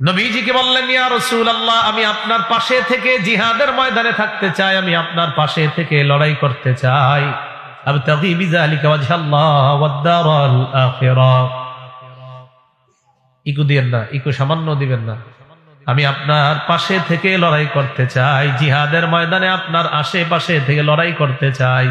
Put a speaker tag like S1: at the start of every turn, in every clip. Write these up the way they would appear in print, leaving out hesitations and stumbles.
S1: নবীজিকে বললেন, ইয়া রাসূলুল্লাহ, আমি আপনার পাশে থেকে জিহাদের ময়দানে থাকতে চাই, আমি আপনার পাশে থেকে লড়াই করতে চাই। আবতাগি বিযালিকা ওয়াজহাল্লাহ ওয়াদ দারাল আখিরাহ। ইকু দিবেন না, ইকু সামান্য দিবেন না। আমি আপনার পাশে থেকে লড়াই করতে চাই, জিহাদের ময়দানে আপনার আশেপাশে থেকে লড়াই করতে চাই।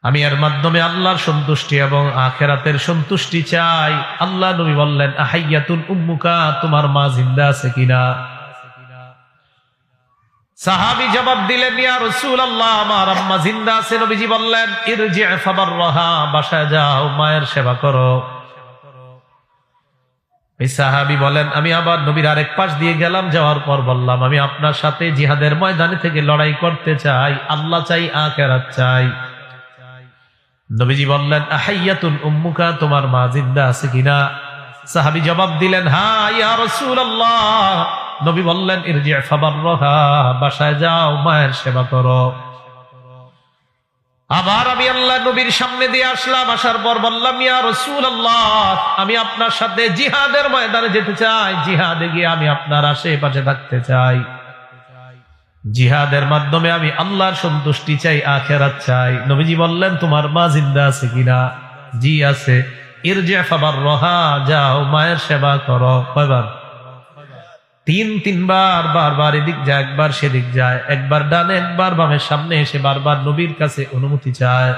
S1: আমি এর মাধ্যমে আল্লাহর সন্তুষ্টি এবং আখিরাতের সন্তুষ্টি চাই। আল্লাহ নবী বললেন, আহাইয়াতুন উম্মুকা, তোমার মা জিন্দা আছে কিনা? সাহাবী জবাব দিলেন, ইয়া রাসূলুল্লাহ, আমার আম্মা জিন্দা আছে। নবীজি বললেন, ইরজি ফাবাররাহা, বাসায় যাও, মায়ের সেবা করো। এই সাহাবী বলেন, আমি আবার নবীর আরেক পাশ দিয়ে গেলাম, যাওয়ার পর বললাম, আমি আপনার সাথে জিহাদের ময়দানে থেকে লড়াই করতে চাই, আল্লাহ চাই, আখিরাত চাই। নবীজি বললেন, আহাইয়াতুন উম্মুকা, তোমার মা জিন্দা আছে কিনা? সাহাবী জবাব দিলেন, হ্যাঁ ইয়া রাসূলুল্লাহ। নবী বললেন, ইরজি ফাবাররাহা, বাসায় যাও, মায়ের সেবা করো। আবার আমি আল্লাহ নবীর সামনে দিয়ে আসলাম, আসার পর বললাম, ইয়া রাসূলুল্লাহ, আমি আপনার সাথে জিহাদের ময়দানে যেতে চাই, জিহাদে গিয়ে আমি আপনার আশেপাশে থাকতে চাই। জিহাদের মাধ্যমে আমি আল্লাহর সন্তুষ্টি চাই, আখিরাত চাই। নবীজি বললেন, তোমার মা জিন্দা আছে কিনা? জি আছে। ইরজি ফাবাররাহা, যাও, মায়ের সেবা করো। কয়বার? তিনবার। বারবার এদিক যায়, একবার সেদিক যায়, একবার ডানে, একবার বামে, সামনে এসে বারবার নবীর কাছে অনুমতি চায়।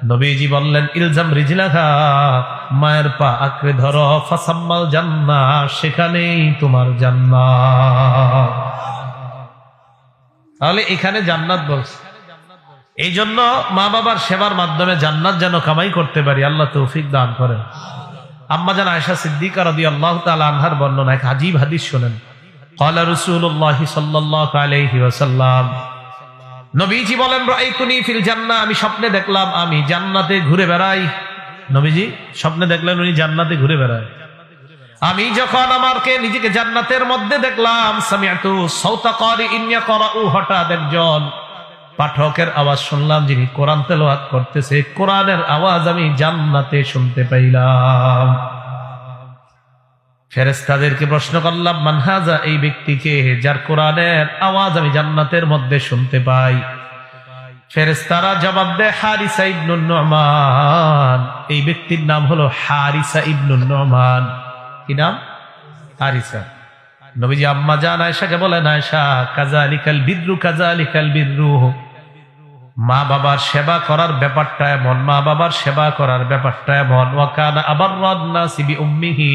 S1: নবীজি বললেন, ইলজাম রিজলাহা, মায়ের পা আঁকড়ে ধরো, ফাসাম্মাল জান্নাহ, সেখানেই তোমার জান্নাত। তাহলে এখানে জান্নাত বলছে। এই জন্য মা বাবার সেবার মাধ্যমে জান্নাত যেন কামাই করতে পারি, আল্লাহ তৌফিক দান করেন। আম্মা জান আয়েশা সিদ্দিকা রাদিয়াল্লাহু তাআলা আনহার বর্ণনা, এক আজীব হাদিস শুনেন। ক্বালা রাসূলুল্লাহ সাল্লাল্লাহু আলাইহি ওয়াসাল্লাম, নবীজি বলেন, রাআইতুনি ফিল জান্নাহ, আমি স্বপ্নে দেখলাম আমি জান্নাতে ঘুরে বেড়াই। নবীজি স্বপ্নে দেখলেন উনি জান্নাতে ঘুরে বেড়ায়। আমি যখন আমাকে নিজেকে জান্নাতের মধ্যে দেখলাম, সামিআতু সাওতা কারিইন ইয়াকরাউ, হঠাৎ একজন পাঠকের আওয়াজ শুনলাম, যিনি কোরআন তেলাওয়াত করতেছে। কোরআনের আওয়াজ আমি জান্নাতে শুনতে পাইলাম। ফেরেশতাদেরকে প্রশ্ন করলাম, মান হাযা, এই ব্যক্তিকে, যার কোরআনের আওয়াজ আমি জান্নাতের মধ্যে শুনতে পাই? ফেরেশতারা জবাব দেয়, হারিসা ইবনুন নু'মান। এই ব্যক্তির নাম হলো হারিসা ইবনুন নু'মান। কি নাম? হারিসা। নবীজি আম্মা জান আয়েশাকে বলেন, আয়েশা, কাযালিকাল বিররু, কাযালিকাল বিররু, মা বাবার সেবা করার ব্যাপারটা এমন, মা বাবার সেবা করার ব্যাপারটা এমন। ওয়া কানা আবাররান নাসি বিউম্মিহি,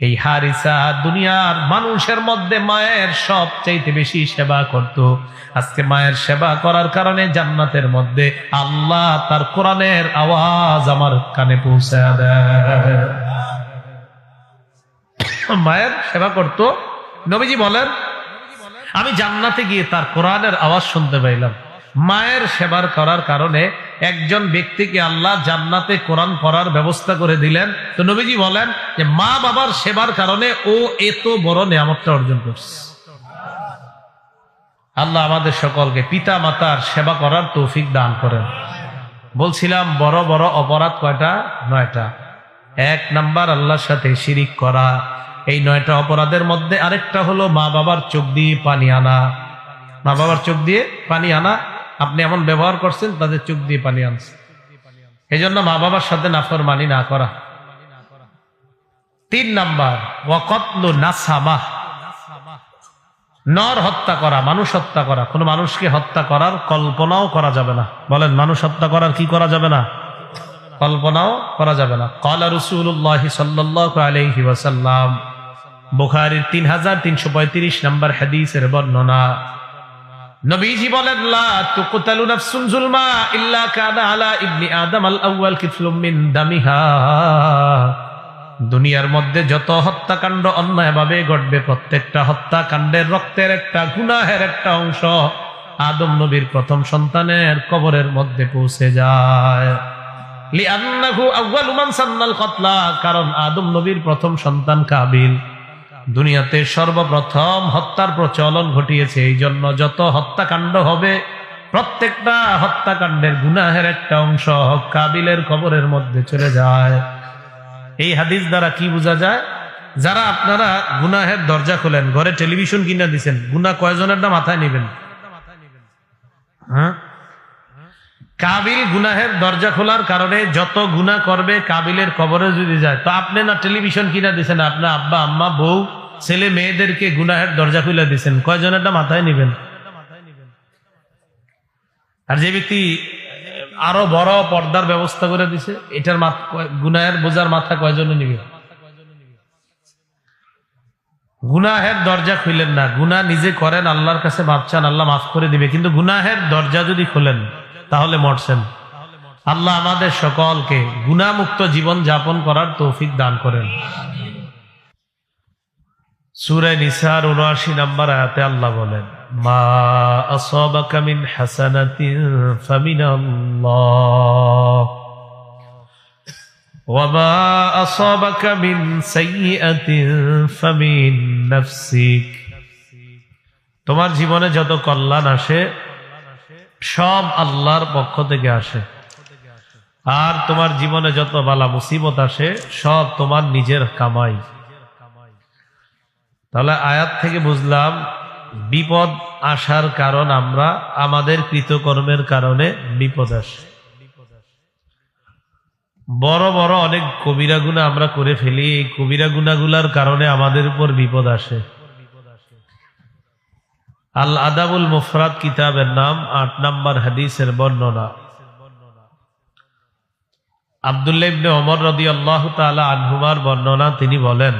S1: এই হারিসা দুনিয়ার মানুষের মধ্যে মায়ের সবচাইতে বেশি সেবা করত। আজকে মায়ের সেবা করার কারণে জান্নাতের মধ্যে আল্লাহ তার কোরআনের আওয়াজ আমার কানে পৌঁছায় দেয়। মায়ের সেবা করত। নবীজি বলেন, আমি জান্নাতে গিয়ে তার কোরআনের আওয়াজ শুনতে পাইলাম। মায়ের সেবার করার কারণে একজন ব্যক্তিকে আল্লাহ জান্নাতে কোরআন পড়ার ব্যবস্থা করে দিলেন। তো নবীজি বলেন যে মা বাবার সেবার কারণে ও এত বড় নিয়ামতটা অর্জন করছে। আল্লাহ আমাদের সকলকে পিতা মাতার সেবা করার তৌফিক দান করেন। বলছিলাম বড় বড় অপরাধ কয়টা? 9টা। 1 নাম্বার আল্লাহর সাথে শিরিক করা। এই 9টা অপরাধের মধ্যে আরেকটা হলো মা বাবার চোখ দিয়ে পানি আনা। মা বাবার চোখ দিয়ে পানি আনা, আপনি এমন ব্যবহার করছেন তাদের চোখ দিয়ে পানি আনছে। এই জন্য মা বাবার সাথে নাফরমানি না করা। 3 নাম্বার ওয়া কতলু নাসামা, নর হত্যা করা, মানুষ হত্যা করা। কোন মানুষকে হত্যা করার কল্পনাও করা যাবে না। বলেন, মানুষ হত্যা করার কি করা যাবে না? কল্পনাও করা যাবে না। ক্বালা রাসূলুল্লাহ সাল্লাল্লাহু আলাইহি ওয়াসাল্লাম, বুখারীর 3335 নম্বর হাদিসের বর্ণনা। নবীজি বলেন, লা তুকতালু নাফসুন যুলমা ইল্লা কানা আলা ইবনি আদম আল আউয়াল কিফলুম মিন দামিহা। দুনিয়ার মধ্যে যত হত্যাকাণ্ড অন্যায়ভাবে ঘটবে, প্রত্যেকটা হত্যাকাণ্ডের রক্তের একটা, গুনাহের একটা অংশ আদম নবীর প্রথম সন্তানের কবরের মধ্যে পৌঁছে যায়। লিআন্নাহু আউয়ালু মান সান্নাল কতলা, কারণ আদম নবীর প্রথম সন্তান কাবিল দুনিয়াতে সর্বপ্রথম হত্যার প্রচলন ঘটিয়েছে। এই জন্য যত হত্যাকাণ্ড হবে, প্রত্যেকটা হত্যাকাণ্ডের গুনাহের একটা অংশ কাবিলের কবরের মধ্যে চলে যায়। এই হাদিস দ্বারা কি বোঝা যায়? যারা আপনারা গুনাহের দরজা খোলেন, ঘরে টেলিভিশন কিনে দিচ্ছেন, গুনাহ কয়জনের না মাথায় নেবেন? হ্যাঁ, কাবিল গুনাহের দরজা খোলার কারণে যত গুনাহ করবে কাবিলের কবরে যদি যায়, তো আপনি না টেলিভিশন কিনে দিচ্ছেন, আপনার আব্বা আম্মা বউ ছেলে মেয়েদেরকে গুনাহের দরজা খুলে দিচ্ছেন, কয়জনের না মাথায় নেবেন? আর যে ব্যক্তি আরো বড় পর্দার ব্যবস্থা করে দিছে, এটার গুনাহের বোঝার মাথা কয়জনে নিবে? গুনাহের দরজা খুলেন না, গুনাহ নিজে করেন, আল্লাহর কাছে মাফ চান, আল্লাহ মাফ করে দিবে। কিন্তু গুনাহের দরজা যদি খোলেন তাহলে মরছেন। আল্লাহ আমাদের সকলকে গুনাহমুক্ত জীবন যাপন করার তৌফিক দান করেন। সূরা নিসার ৭৯ নম্বর আয়াতে আল্লাহ বলেন, মা আসাবাকা মিন হাসানাতিন ফামিনাল্লাহ ওয়া মা আসাবাকা মিন সাইয়্যাতিন ফামিন নাফসিক। তোমার জীবনে যত কল্যাণ আসে সব আল্লাহর পক্ষ থেকে আসে, আর তোমার জীবনে যত বালা মুসিবত আসে সব তোমার নিজের কামাই। তাহলে আয়াত থেকে বুঝলাম বিপদ আসার কারণ আমরা আমাদের কৃতকর্মের কারণে বিপদ আসে। বড় বড় অনেক কবিরা গুনাহ আমরা করে ফেলি, এই কবিরা গুনাহগুলোর কারণে আমাদের উপর বিপদ আসে। আল আদাবুল মুফরাদ কিতাবের নাম ৮ নম্বর হাদিসের বর্ণনা। আব্দুল্লাহ ইবনে ওমর রাদিয়াল্লাহু তাআলা আনহুমার বর্ণনা, তিনি বলেন,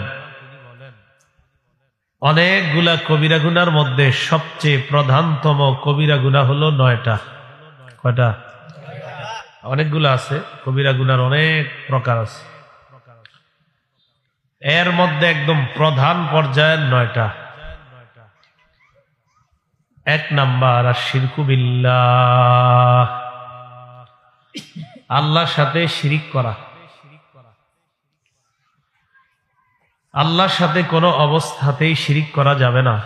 S1: অনেকগুলা কবিরা গুনার মধ্যে সবচেয়ে প্রধানতম কবিরা গুনাহ হলো ৯টা। কয়টা? অনেকগুলা আছে, কবিরা গুনার অনেক প্রকার আছে, এর মধ্যে একদম প্রধান পর্যায়ের ৯টা। ১ নাম্বার আশ-শিরকু বিল্লাহ, আল্লাহর সাথে শিরিক করা। আল্লাহর সাথে কোনো অবস্থাতেই শিরিক করা যাবে না।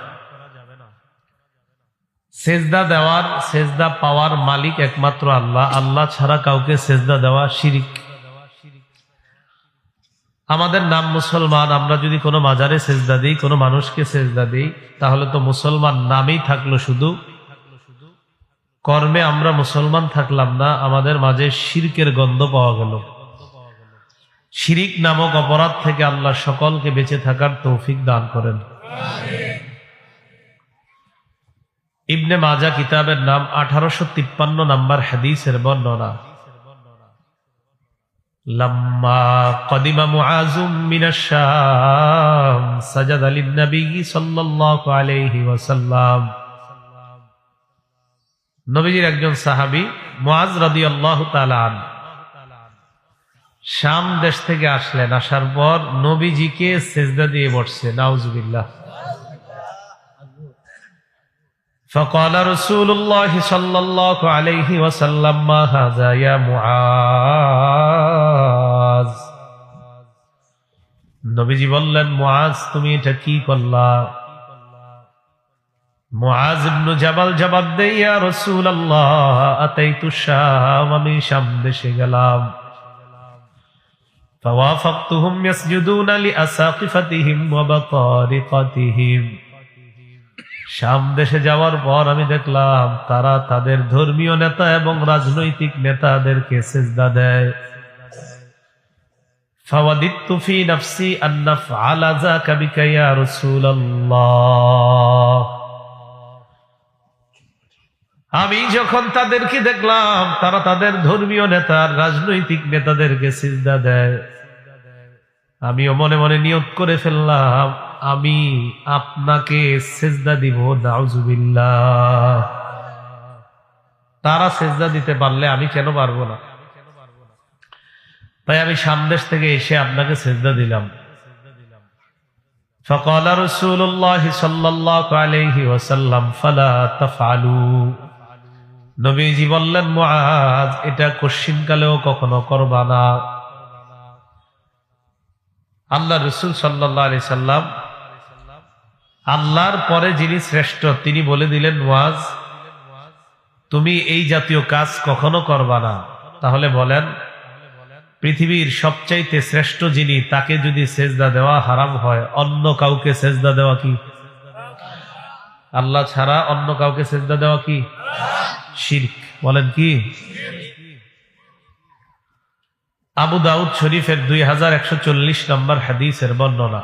S1: সেজদা দেওয়ার, সেজদা পাওয়ার মালিক একমাত্র আল্লাহ, আল্লাহ ছাড়া কাউকে সেজদা দেওয়া শিরিক। আমাদের নাম মুসলমান, আমরা যদি কোনো মাজারে সেজদা দিই, কোনো মানুষকে সেজদা দিই, তাহলে তো মুসলমান নামেই থাকলো, শুধু কর্মে আমরা মুসলমান থাকলাম না, আমাদের মাঝে শিরকের গন্ধ পাওয়া গেল। শিরিক নামক অপরাধ থেকে আল্লাহ সকলকে বেঁচে থাকার তৌফিক দান করেন। ইবনে মাজাহ কিতাবের নাম 1853 নম্বর হাদিসের বর্ণনা। লাম্মা কদিমা মুআযুম মিনাশ শাম সাজাদা লিন-নবী সাল্লাল্লাহু আলাইহি ওয়াসাল্লাম। নবীজির একজন সাহাবী মুআয রাদিয়াল্লাহু তাআলা আনহু শাম দেশ থেকে আসলেন, আসার পর নবীজিকে সিজদা দিয়ে বসছে। নাউজুবিল্লাহ। فقال رسول الله صلى الله عليه وسلم ما هذا يا معاذ। নবীজি বললেন, মুআজ তুমি এটা কি করলা? মুআজ ইবনে জাবাল জবাব দেয়, ইয়া রাসূলুল্লাহ আতাইতু শাম, আমি শাম দেশে গেলাম। فوافقتهم يسجدون لأساقفتهم وبطارقتهم। শাম দেশে যাওয়ার পর আমি দেখলাম তারা তাদের ধর্মীয় নেতা এবং রাজনৈতিক নেতাদেরকে সিজদা দেয়। فوددت في نفسي أن نفعل ذاك بك يا رسول الله। আমি যখন তাদেরকে দেখলাম তারা তাদের ধর্মীয় নেতা, রাজনৈতিক নেতাদেরকে সিজদা দেয়, আমিও মনে মনে নিয়ত করে ফেললাম আমি আপনাকে সিজদা দিব। নাউজুবিল্লাহ। তারা সিজদা দিতে পারলে আমি কেন পারবো না? তাই আমি সামদেশ থেকে এসে আপনাকে সিজদা দিলাম। فقال رسول الله صلى الله عليه وسلم فلا تفعلوا। নবীজি বললেন, মুআজ এটা কশিনকালেও কখনো করবা না। আল্লাহ রাসূল সাল্লাল্লাহু আলাইহি সাল্লাম, আল্লাহর পরে যিনি শ্রেষ্ঠ, তিনি বলে দিলেন, মুআজ তুমি এই জাতীয় কাজ কখনো করবা না। তাহলে বলেন পৃথিবীর সবচাইতে শ্রেষ্ঠ যিনি, তাকে যদি সেজদা দেওয়া হারাম হয়, অন্য কাউকে সেজদা দেওয়া কি? আল্লাহ ছাড়া অন্য কাউকে সেজদা দেওয়া কি? শিরক। বলেন কি? আবু দাউদ শরীফের 2140 নম্বর হাদিসের বর্ণনা।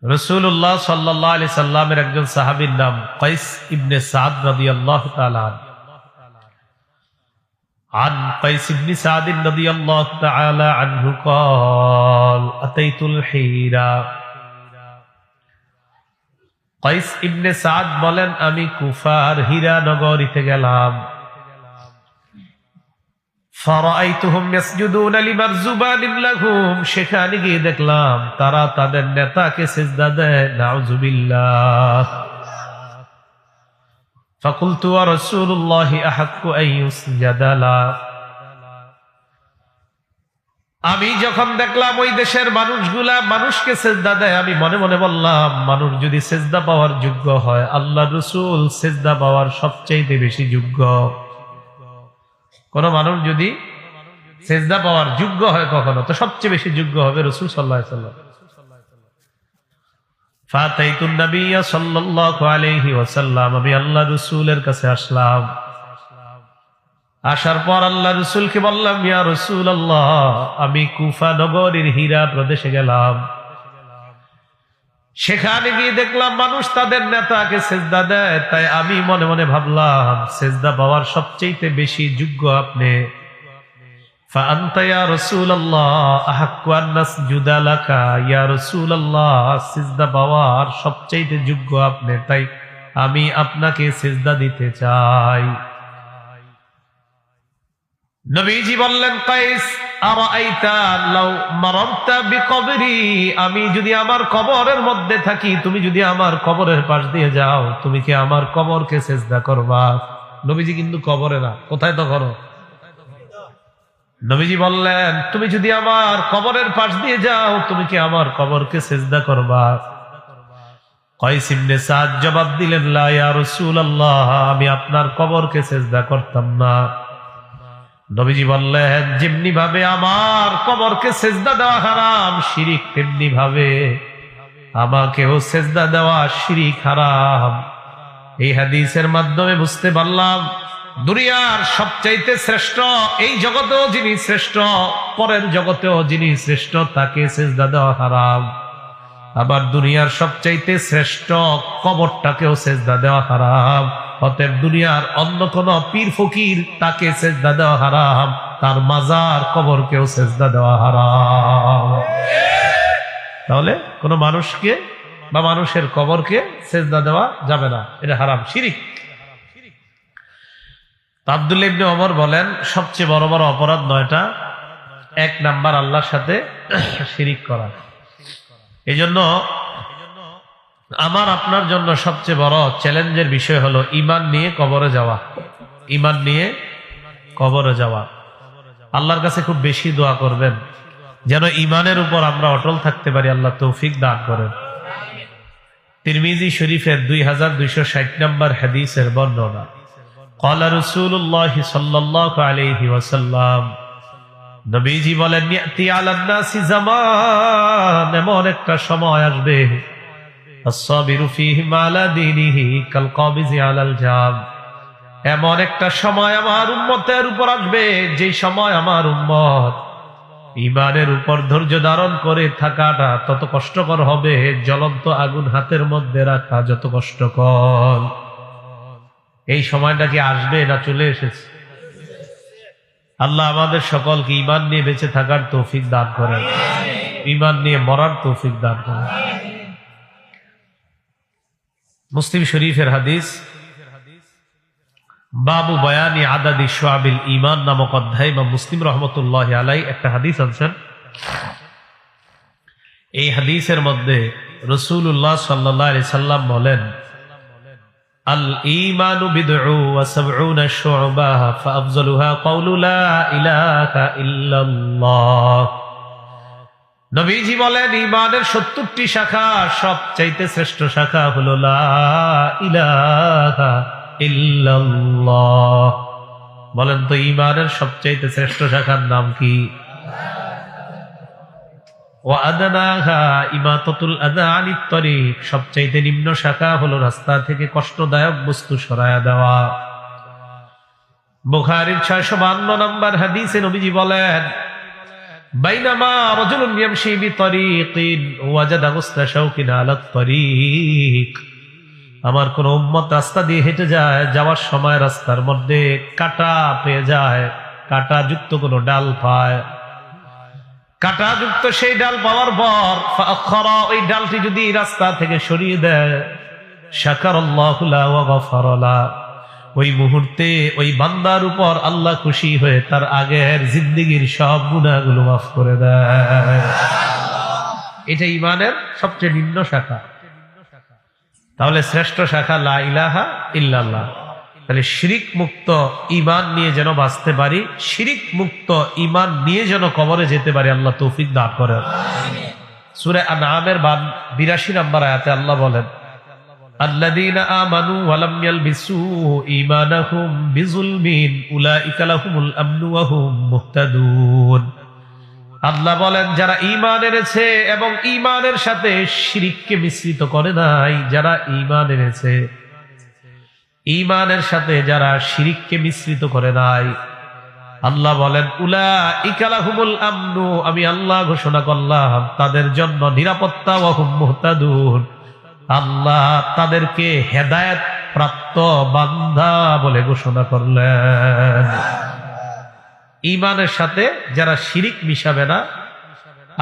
S1: রাসূলুল্লাহ সাল্লাল্লাহু আলাইহি সাল্লামের একজন সাহাবীর নাম কাইস ইবনে সাদ রাদিয়াল্লাহু তাআলা عن قيس بن سعد رضي الله تعالى عنه قال أتيت الحيرة قيس ابن سعد বলেন আমি কুফার হীরা নগরীতে গেলাম। فرأيتهم يسجدون لمرزبان لهم সেখানে গিয়ে দেখলাম তারা তাদের নেতাকে সিজদা দেয়। নাউযুবিল্লাহ। فقلت ورسول الله أحق أن يسجد له আমি যখন দেখলাম ওই দেশের মানুষগুলা মানুষকে সিজদা দেয়, আমি মনে মনে বললাম মানুষ যদি সিজদা পাওয়ার যোগ্য হয়, আল্লাহর রাসূল সিজদা পাওয়ার সবচেয়ে বেশি যোগ্য। কোন মানুষ যদি সিজদা পাওয়ার যোগ্য হয় কখনো, তো সবচেয়ে বেশি যোগ্য হবে রাসূল সাল্লাল্লাহু আলাইহি ওয়াসাল্লাম। ফাতাইতুন নবিয়্য সাল্লাল্লাহু আলাইহি ওয়াসাল্লাম, আমি আল্লাহর রাসূলের কাছে আসলাম। আসার পর আল্লাহর রাসূলকে বললাম, ইয়া রাসূলুল্লাহ, আমি কুফা নগরীর হীরা প্রদেশে গেলাম। সেখানে গিয়ে দেখলাম মানুষ তাদের নেতাকে সিজদা দেয়, তাই আমি মনে মনে ভাবলাম সিজদা পাওয়ার সবচেয়ে বেশি যোগ্য আপনি। ফাআনতা ইয়া রাসূলুল্লাহ আহাক্কু আন নাসজুদা লাকা, ইয়া রাসূলুল্লাহ সিজদা পাওয়ার সবচেয়ে যোগ্য আপনি, তাই আমি আপনাকে সিজদা দিতে চাই। নবীজি বললেন, কাইস আরাআইতা লাউ মারারতা বিকবরি, আমি যদি আমার কবরের মধ্যে থাকি, তুমি যদি আমার কবরের পাশ দিয়ে যাও, তুমি কি আমার কবরকে সিজদা করবা? নবীজি কিন্তু কবরে না, কোথায় তো করো? নবীজি বললেন, তুমি যদি আমার কবরের পাশ দিয়ে যাও, তুমি কি আমার কবরকে সিজদা করবা? কাইস ইবনে সাদ জবাব দিলেন, লা ইয়া রাসূলুল্লাহ, আমি আপনার কবরকে সিজদা করতাম না। নবীজি বললেন, যেমনি ভাবে আমার কবরকে সিজদা দেওয়া হারাম শিরিক, তেমনি ভাবে আমাকেও সিজদা দেওয়া শিরিক হারাম। এই হাদিসের মাধ্যমে বুঝতে পারলাম দুনিয়ার সবচাইতে শ্রেষ্ঠ, এই জগতেও যিনি শ্রেষ্ঠ, পরের জগতেও যিনি শ্রেষ্ঠ, তাকে সিজদা দেওয়া হারাম। আবার দুনিয়ার সবচাইতে শ্রেষ্ঠ কবরটাকেও সিজদা দেওয়া হারাম। অতএব দুনিয়ার অন্য কোন পীর ফকির, তাকে সিজদা দেওয়া হারাম, তার মাজার কবরকেও সিজদা দেওয়া হারাম। তাহলে কোন মানুষকে বা মানুষের কবরকে সিজদা দেওয়া যাবে না, এটা হারাম, শিরিক। আব্দুল্লাহ ইবনে ওমর বলেন, সবচেয়ে বড় বড় অপরাধ 9টা। 1 নাম্বার আল্লাহর সাথে শিরিক করা। এজন্য আমার আপনার জন্য সবচেয়ে বড় চ্যালেঞ্জের বিষয় হলো ঈমান নিয়ে কবরে যাওয়া। ঈমান নিয়ে কবরে যাওয়া। আল্লাহর কাছে খুব বেশি দোয়া করবেন যেন ঈমানের উপর আমরা অটল থাকতে পারি। আল্লাহ তৌফিক দান করেন। তিরমিজি শরীফের 2260 নম্বর হাদিসের বর্ণনা। ক্বালা রাসূলুল্লাহ সাল্লাল্লাহু আলাইহি ওয়াসাল্লাম, নবীজি বলেন, ইয়াতি আলান নাসি জামান, এমন একটা সময় আসবে, আস-সাবিরু ফীহি আলা দীনিহি কাল কাবিজি আলাল জাম, এমন একটা সময় আমার উম্মতের উপর আসবে, যে সময় আমার উম্মত ঈমানের উপর ধৈর্য ধারণ করে থাকাটা তত কষ্টকর হবে, জ্বলন্ত আগুন হাতের মধ্যে রাখা যত কষ্টকর। এই সময়টা কি আসবে না চলে এসেছে? আল্লাহ আমাদের সকলকে ঈমান নিয়ে বেঁচে থাকার তৌফিক দান করেন, ঈমান নিয়ে মরার তৌফিক দান করেন। মুসলিম শরীফের হাদিস, বাবু বয়ানি আদাদি শুআবিল ঈমান নামক অধ্যায় বা মুসলিম রহমতুল্লাহি আলাইহি একটা হাদিস আনছেন। এই হাদিসের মধ্যে রাসূলুল্লাহ সাল্লাল্লাহু আলাইহি সাল্লাম বলেন, আল ঈমানু বিদউ ওয়া সাবউনা শু'বাহ ফাআফযালুহা কাওলু লা ইলাহা ইল্লাল্লাহ। নবীজি বলেন, ঈমানের 70টি শাখা, সবচাইতে শ্রেষ্ঠ শাখা হলো লা ইলাহা ইল্লাল্লাহ। বলেন তো ঈমানের সবচেয়ে শ্রেষ্ঠ শাখার নাম কি? ওয়া আদনাহা ইমাতাতুল আযা আনিত তরিক, সবচেয়ে নিম্ন শাখা হলো রাস্তা থেকে কষ্টদায়ক বস্তু সরায়া দেওয়া। বুখারীর 652 নম্বর হাদিসে নবীজি বলেন, বাইনামা রাজুলুন ইয়ামশি বিতরিকিন ওয়াজাদা গুসলা শাওকিন আলাত তরিক, আমার কোন উম্মত রাস্তা দিয়ে হেঁটে যায়, যাওয়ার সময় রাস্তার মধ্যে কাঁটা পেয়ে যায়, কাঁটা যুক্ত কোন ডাল পায়, কাঁটা যুক্ত সেই ডাল পাওয়ার পর ফাআখারা, ওই ডালটি যদি রাস্তা থেকে সরিয়ে দেয়, শাকারাল্লাহু লাহু ওয়া গাফারা লাহু, ওই মুহূর্তে ওই বান্দার উপর আল্লাহ খুশি হয়ে তার আগের জিন্দেগীর সব গুনাহগুলো মাফ করে দেয়। এটা ঈমানের সবচেয়ে নিম্ন শাখা। তাহলে শ্রেষ্ঠ শাখা লা ইলাহা ইল্লাল্লাহ। তাহলে শিরিক মুক্ত ঈমান নিয়ে যেন বাঁচতে পারি, শিরিক মুক্ত ঈমান নিয়ে যেন কবরে যেতে পারি, আল্লাহ তৌফিক দান করেন। সূরা আনআমের 82 নম্বর আয়াতে আল্লাহ বলেন, আল্লাযীনা আমানু ওয়া লাম ইয়ালবিসু ঈমানাহুম বিযুলমিন উলাইকা লাহুমুল আমনু ওয়া হুম মুহতাদুন। আল্লাহ বলেন, যারা ঈমান এনেছে এবং ঈমানের সাথে শিরিককে মিশ্রিত করে নাই, যারা ঈমান এনেছে, ঈমানের সাথে যারা শিরিককে মিশ্রিত করে নাই, আল্লাহ বলেন উলাইকা লাহুমুল আমনু, আমি আল্লাহ ঘোষণা করলাম তাদের জন্য নিরাপত্তা, ওয়া হুম মুহতাদুন, আল্লাহ তাদেরকে হেদায়েত প্রাপ্ত বান্দা বলে ঘোষণা করলেন। ঈমানের সাথে যারা শিরিক মিশাবে না,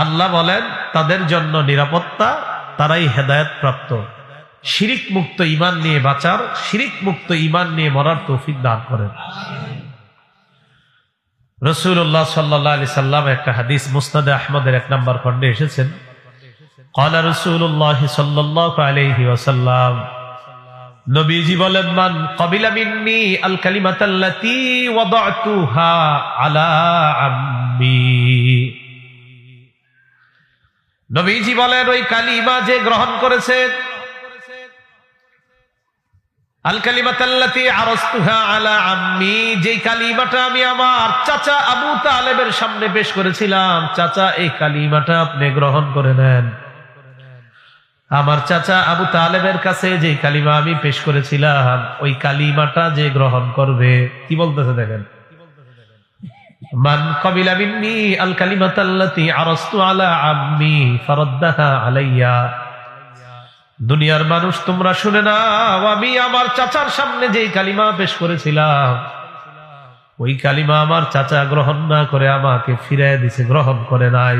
S1: আল্লাহ বলেন তাদের জন্য নিরাপত্তা, তারাই হেদায়েত প্রাপ্ত। শিরিক মুক্ত ঈমান নিয়ে বাঁচার, শিরিক মুক্ত ঈমান নিয়ে মরার তৌফিক দান করেন। রাসূলুল্লাহ সাল্লাল্লাহু আলাইহি সাল্লাম একটা হাদিস মুসনাদে আহমদের 1 নম্বর খণ্ডে এসেছেন, ক্বালা রাসূলুল্লাহ সাল্লাল্লাহু আলাইহি ওয়াসাল্লাম, নবীজি বলেন, মান ক্বাবিলা মিন্নি আল কালিমাতাল্লাতী ওয়াদাতুহা আলা আম্মি, নবীজি বলেন ওই কালিমা যে গ্রহণ করেছে, আল কালিমাতাল্লাতী আরাসতুহা আলা আম্মি, যে কালিমাটা আমি আমার চাচা আবু তালেবের সামনে পেশ করেছিলাম, চাচা এই কালিমাটা আপনি গ্রহণ করে নেন। আমার চাচা আবু তালেবের কাছে যে কালিমা আমি পেশ করেছিলাম, ওই কালিমাটা যে গ্রহণ করবে, কি বলতেছে দেখেন, মান ক্বাবিলা মিন্নি আল কালিমাতাল্লাতী আরাসতু আলা আম্মি ফারাদ্দাহা আলাইয়া, দুনিয়ার মানুষ তোমরা শুনে নাও, আমি আমার চাচার সামনে যে কালিমা পেশ করেছিলাম, ওই কালিমা আমার চাচা গ্রহণ না করে আমাকে ফিরিয়ে দিছে, গ্রহণ করে নাই।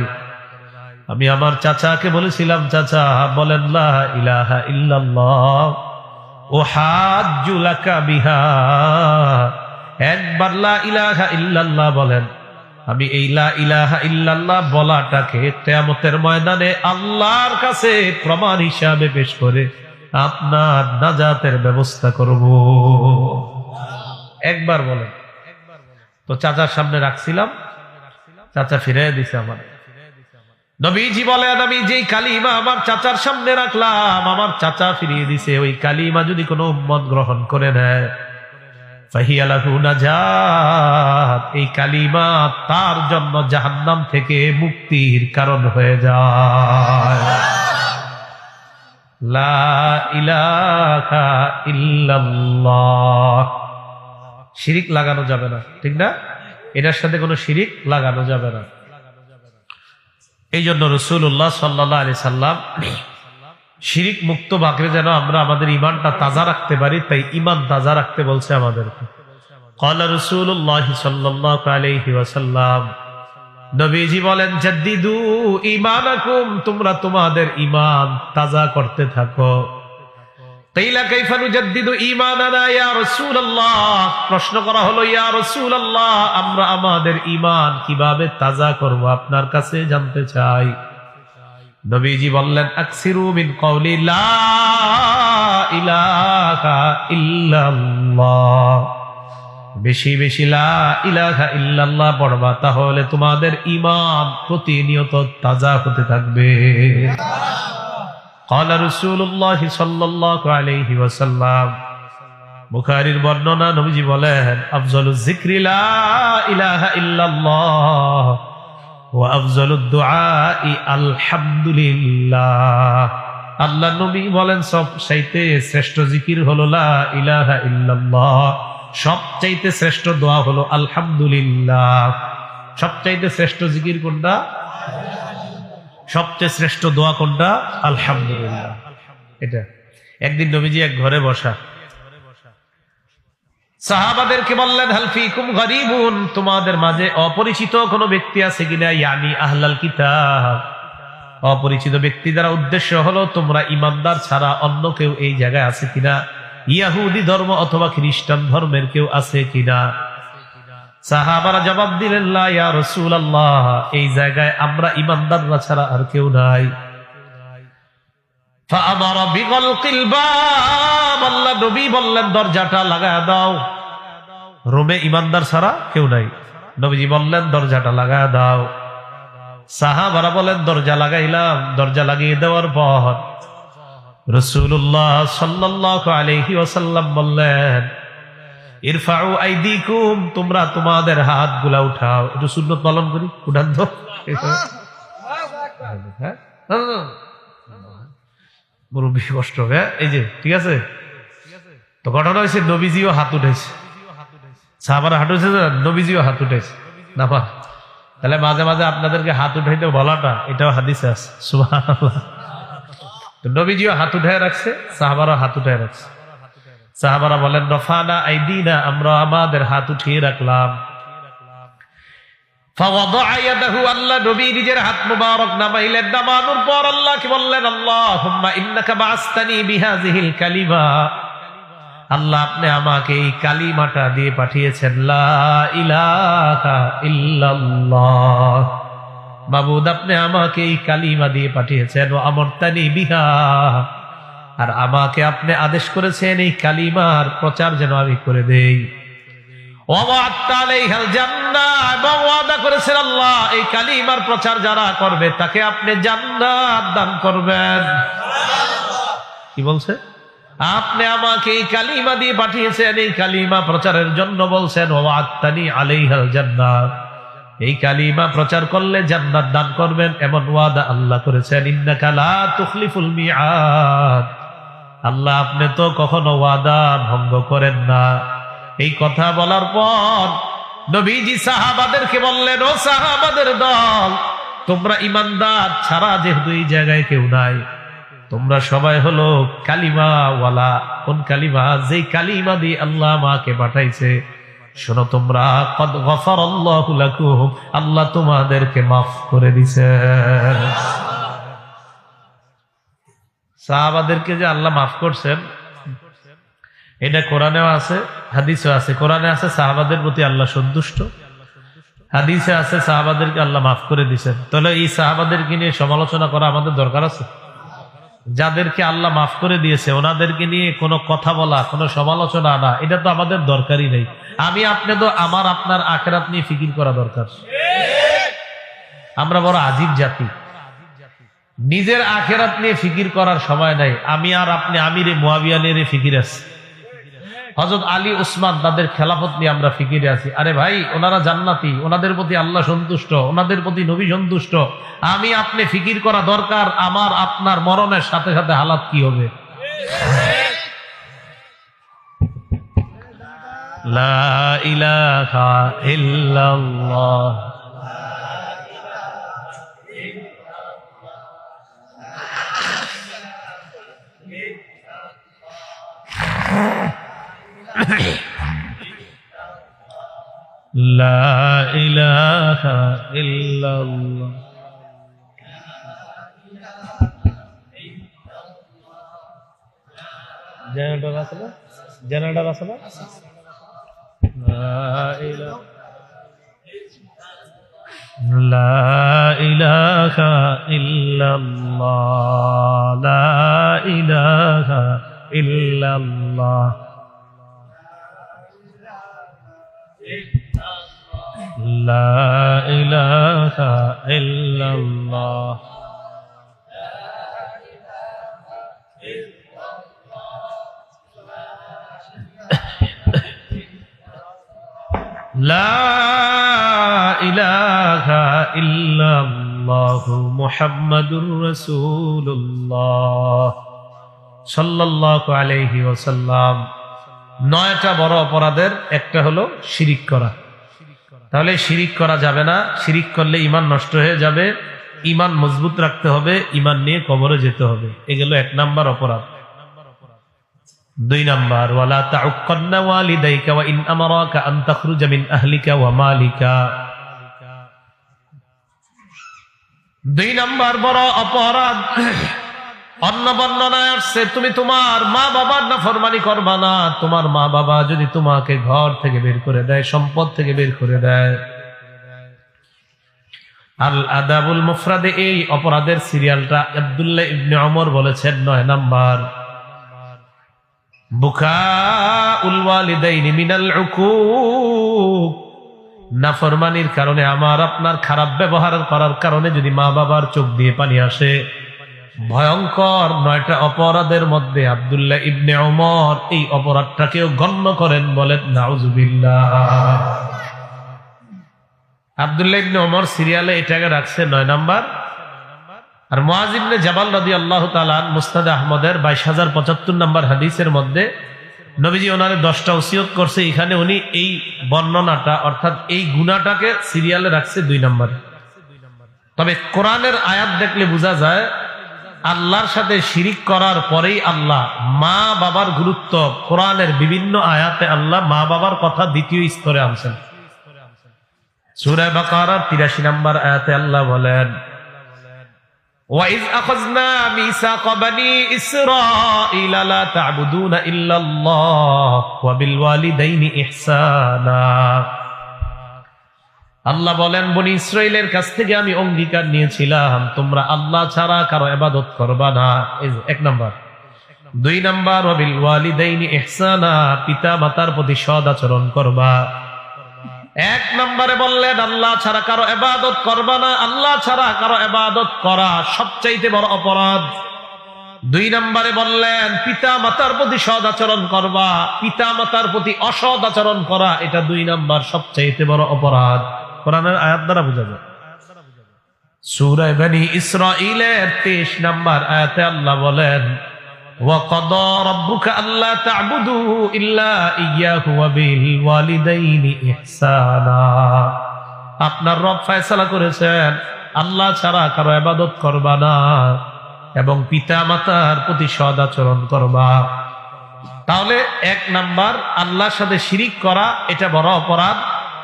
S1: আমি আমার চাচাকে বলেছিলাম, চাচা বলেন লা ইলাহা ইল্লাল্লাহ উহাজ্জু লাকা বিহা, একবার লা ইলাহা ইল্লাল্লাহ বলেন, আমি এই লা ইলাহা ইল্লাল্লাহ বলাটাকে কিয়ামতের ময়দানে আল্লাহর কাছে প্রমাণ হিসাবে পেশ করে আপনার নাজাতের ব্যবস্থা করব। একবার বলেন। তো চাচার সামনে রাখছিলাম, চাচা ফিরিয়ে দিছে আমার। নবীজি বলেন, আমি যেই কালিমা আমার চাচার সামনে রাখলাম, আমার চাচা ফিরিয়ে দিছে, ওই কালিমা যদি কোনো উম্মত গ্রহণ করে নেয়, ফাহিয়া লাহু নাজাত, এই কালিমা তার জন্য জাহান্নাম থেকে মুক্তির কারণ হয়ে যায়। লা ইলাহা ইল্লাল্লাহ। শিরিক লাগানো যাবে না, ঠিক না? এটার সাথে কোনো শিরিক লাগানো যাবে না। এই জন্য রাসূলুল্লাহ সাল্লাল্লাহু আলাইহি সাল্লাম শিরিক মুক্ত বাকরে যেন আমরা আমাদের ঈমানটা তাজা রাখতে পারি, তাই ঈমান তাজা রাখতে বলছে আমাদেরকে। ক্বালা রাসূলুল্লাহ সাল্লাল্লাহু আলাইহি ওয়াসাল্লাম, নবীজি বলেন, জাদ্দিদু ঈমানাকুম, তোমরা তোমাদের ঈমান তাজা করতে থাকো। কিলা কাইফা নুজাদ্দিদু ঈমানানা ইয়া রাসূলুল্লাহ, প্রশ্ন করা হলো, ইয়া রাসূলুল্লাহ আমরা আমাদের ঈমান কিভাবে তাজা করব, আপনার কাছে জানতে চাই। নবীজি বললেন, আকসিরু মিন কওলি লা ইলাহা ইল্লাল্লাহ, বেশি বেশি লা ইলাহা ইল্লাল্লাহ পড়বা, তাহলে তোমাদের ঈমান প্রতিনিয়ত তাজা হতে থাকবে। ক্বালা রাসূলুল্লাহ সাল্লাল্লাহু আলাইহি ওয়াসাল্লাম, বুখারীর বর্ণনা, নবীজি বলেন আফজালুজ যিকরি লা ইলাহা ইল্লাল্লাহ ওয়া আফজালুদ দুআই আলহামদুলিল্লাহ। আল্লাহ নবী বলেন সবচাইতে শ্রেষ্ঠ জিকির হলো লা ইলাহা ইল্লাল্লাহ, সবচাইতে শ্রেষ্ঠ দোয়া হলো আলহামদুলিল্লাহ। সবচাইতে শ্রেষ্ঠ জিকির কোনটা? সবচেয়ে শ্রেষ্ঠ দোয়া কোনটা? আলহামদুলিল্লাহ। এটা একদিন নবীজি এক ঘরে বসা, সাহাবাদেরকে বললেন হাল ফিকুম গরিবুন, তোমাদের মাঝে অপরিচিত কোনো ব্যক্তি আছে কিনা? ইয়ানি আহলাল কিতাব, অপরিচিত ব্যক্তি দ্বারা উদ্দেশ্য হলো তোমরা ইমানদার ছাড়া অন্য কেউ এই জায়গায় আছে কিনা, ইহুদি ধর্ম অথবা খ্রিস্টান ধর্মের কেউ আছে কিনা। সাহাবারা জবাব দিলেন লা ইয়া রাসূলুল্লাহ, এই জায়গায় আমরা ইমানদাররা ছাড়া আর কেউ নাই। ফাআমারা বিগলকিল বাব, আল্লাহ নবী বললেন দরজাটা লাগায় দাও। রুমে ইমানদার ছাড়া কেউ নাই, নবীজি বললেন দরজাটা লাগায় দাও। সাহাবারা বলেন দরজা লাগাইলাম। দরজা লাগিয়ে দেওয়ার পর রাসূলুল্লাহ সাল্লাল্লাহু আলাইহি ওয়াসাল্লাম বললেন ইরফাউ আইদিকুম, তোমরা তোমাদের হাতগুলা উঠাও। একটু সুন্নত পালন করি, উঠান তো। মুরব্বী কষ্ট হবে, এই যে ঠিক আছে। তো ঘটনা হয়েছে নবীজিও হাত উঠেছে, সাহাবারা হাত উঠেছে, নবীজিও হাত উঠেছে না। তাহলে মাঝে মাঝে আপনাদেরকে হাত উঠাইতে বলাটা, এটাও হাদিসে আছে। সুবহানাল্লাহ। তো নবীজিও হাত উঠায় রাখছে, সাহাবারা হাত উঠায় রাখছে। সাহাবারা বলেন রফানা আইদিনা, আমরা আমাদের হাত উঠিয়ে রাখলাম। ফাওয়াদাআ ইয়াদাহু, আল্লাহ নবী নিজের হাত মুবারক নামাইলেন। নামানোর পর আল্লাহকে বললেন আল্লাহুম্মা ইন্নাকা বাআসতানি বিহাযিহিল কালিমা, আল্লাহ আপনি আমাকে এই কালিমাটা দিয়ে পাঠিয়েছেন, লা ইলাহা ইল্লাল্লাহ। মাবুদ আপনি আমাকে এই কালিমা দিয়ে পাঠিয়েছেন, ওয়া আমারতানি বিহা, আর আমাকে আপনি আদেশ করেছেন এই কালিমার প্রচার যেন আমি করে দেই। ওয়া ওয়া'আদতা আলাইহাল জান্নাহ, এবং ওয়াদা করেছেন আল্লাহ এই কালিমার প্রচার যারা করবে তাকে আপনি জান্নাত দান করবেন। কি বলছে? আপনি আমাকে এই কালিমা দিয়ে পাঠিয়েছেন, এই কালিমা প্রচারের জন্য বলছেন ওয়া'আদতানি আলাইহাল জান্নাহ, এই কালিমা প্রচার করলে জান্নাত দান করবেন, এমন ওয়াদা আল্লাহ করেছেন। ইন্নাকা লা তুখলিফুল মিআদ, আল্লাহ আপনি তো কখনো ওয়াদা ভঙ্গ করেন না। এই কথা বলার পর নবীজি সাহাবাদেরকে বললেন, ও সাহাবাদের দল, তোমরা ইমানদার ছাড়া যেহেতু এই জায়গায় কেউ নাই, তোমরা সবাই হলো কালিমা ওয়ালা। কোন কালিমা? যেই কালিমা দিয়ে আল্লাহ আমাকে পাঠাইছে। শোনো তোমরা, কদ গফারাল্লাহু লাকুম, আল্লাহ তোমাদেরকে মাফ করে দিয়েছেন। সাহাবাদেরকে যে আল্লাহ মাফ করছেন, এটা কোরআনেও আছে, হাদিসেও আছে। কোরআনে আছে সাহাবাদের প্রতি আল্লাহ সন্তুষ্ট, হাদিসে আছে সাহাবাদেরকে আল্লাহ মাফ করে দিয়েছেন। তাহলে এই সাহাবাদেরকে নিয়ে সমালোচনা করা আমাদের দরকার আছে? যাদেরকে আল্লাহ মাফ করে দিয়েছে ওনাদেরকে নিয়ে কোনো কথা বলা, কোনো সমালোচনা আনা, এটা তো আমাদের দরকারই নেই। আমি আপনি তো আমার আপনার আখিরাত নিয়ে ফিকির করা দরকার। আমরা বড় আজীব জাতি, নিজের আখিরাত নিয়ে ফিকির করার সময় নাই। আমি আর আপনি আমিরে মুয়াবিয়া নিয়ে ফিকির আছে, হযরত আলী উসমান তাদের খেলাফত নিয়ে আমরা ফিকিরে আছি। আরে ভাই, ওনারা জান্নাতি, ওনাদের প্রতি আল্লাহ সন্তুষ্ট, ওনাদের প্রতি নবী সন্তুষ্ট। আমি আপনি ফিকির করা দরকার আমার আপনার মরণের সাথে সাথে হালাত কি হবে। লা ইলাহা ইল্লাল্লাহ, লা ইলাহা ইল্লাল্লাহ। জেনারেটর আছে না? জেনারেটর আছে না? লা ইলাহা ইল্লাল্লাহ, লা ইলাহা ইল্লাল্লাহ, লা ইলাহা ইল্লাল্লাহ। লা ইলাহা ইল্লাল্লাহু মুহাম্মাদুর রাসূলুল্লাহ সাল্লাল্লাহু আলাইহি ওয়াসাল্লাম। 9টা বড় অপরাধের একটা হলো শিরিক করা। তাহলে শিরিক করা যাবে না, শিরিক করলে ঈমান নষ্ট হয়ে যাবে, ঈমান মজবুত রাখতে হবে, ঈমান নিয়ে কবরে যেতে হবে। এগুলো 1 নাম্বার অপরাধ। 2 নাম্বার, ওয়ালা তাউক্কান্না ওয়ালিদাইকা ওয়া ইন আমারাকা আন তাখরুজা মিন আহলিকা ওয়া মালিকা। 2 নাম্বার বড় অপরাধ। অন্য বর্ণনায় আসছে তুমি তোমার মা বাবার নাফরমানি করবা না। তোমার মা বাবা যদি তোমাকে ঘর থেকে বের করে দেয়, সম্পদ থেকে বের করে দেয়। আল আদাবুল মুফরাদে এই অপরাধের সিরিয়ালটা আব্দুল্লাহ ইবনে ওমর বলেছেন 9 নাম্বার, বুকাউল ওয়ালিদাইনি মিনাল উকুক। নাফরমানির কারণে, আমার আপনার খারাপ ব্যবহার করার কারণে যদি মা বাবার চোখ দিয়ে পানি আসে, ভয়ঙ্কর 9টা অপরাধের মধ্যে আব্দুল্লাহ ইবনে ওমর এই অপরাধটাকেও গণ্য করেন। বলেন নাউজুবিল্লাহ। আব্দুল্লাহ ইবনে ওমর সিরিয়ালে এটাকে রাখছে 9 নাম্বার। আর মুআয ইবনে জাবাল রাদিয়াল্লাহু তাআলা মুসনাদ আহমদের 22075 নাম্বার হাদিসের মধ্যে নবীজি ওনারে 10টা ওসিয়ত করছে। এখানে উনি এই বর্ণনাটা অর্থাৎ এই গুনাহটাকে সিরিয়ালে রাখছে 2 নাম্বার। তবে কোরআনের আয়াত দেখলে বোঝা যায় আল্লাহর সাথে শিরিক করার পরেই আল্লাহ মা বাবার গুরুত্ব, কোরআনের বিভিন্ন আয়াতে আল্লাহ মা বাবার কথা দ্বিতীয় স্তরে আনছেন। সূরা বাকারার 83 নম্বর আয়াতে আল্লাহ বলেন, وَإِذْ أَخَذْنَا مِيثَاقَ بَنِي إِسْرَائِيلَ لَا تَعْبُدُونَ إِلَّا اللَّهَ وَبِالْوَالِدَيْنِ إِحْسَانًا। আল্লাহ বলেন, বনি ইসরাইলের কাছ থেকে আমি অঙ্গীকার নিয়েছিলাম তোমরা আল্লাহ ছাড়া কারো ইবাদত করবা না। 1 নাম্বার। 2 নাম্বার, ওয়াবিল ওয়ালিদাইনি ইহসানা, পিতা মাতার প্রতি সৎ আচরণ করবা। 1 নম্বরে বললেন আল্লাহ ছাড়া কারো ইবাদত করবা না। আল্লাহ ছাড়া কারো ইবাদত করা সবচাইতে বড় অপরাধ। 2 নম্বরে বললেন পিতা মাতার প্রতি সৎ আচরণ করবা। পিতা মাতার প্রতি অসৎ আচরণ করা এটা 2 নাম্বার সবচাইতে বড় অপরাধ। কোরআনের আয়াত দ্বারা বোঝা যায়। সূরা বনি ইসরাঈলের 23 নম্বর আয়াতে আল্লাহ বলেন, وَقَضَى رَبُّكَ أَلَّا تَعْبُدُوا إِلَّا إِيَّاهُ وَبِالْوَالِدَيْنِ إِحْسَانًا। আপনার রব ফয়সালা করেছেন আল্লাহ ছাড়া কারো ইবাদত করবা না এবং পিতা মাতার প্রতি সৎ আচরণ করবা। তাহলে 1 নাম্বার আল্লাহর সাথে শিরিক করা এটা বড় অপরাধ।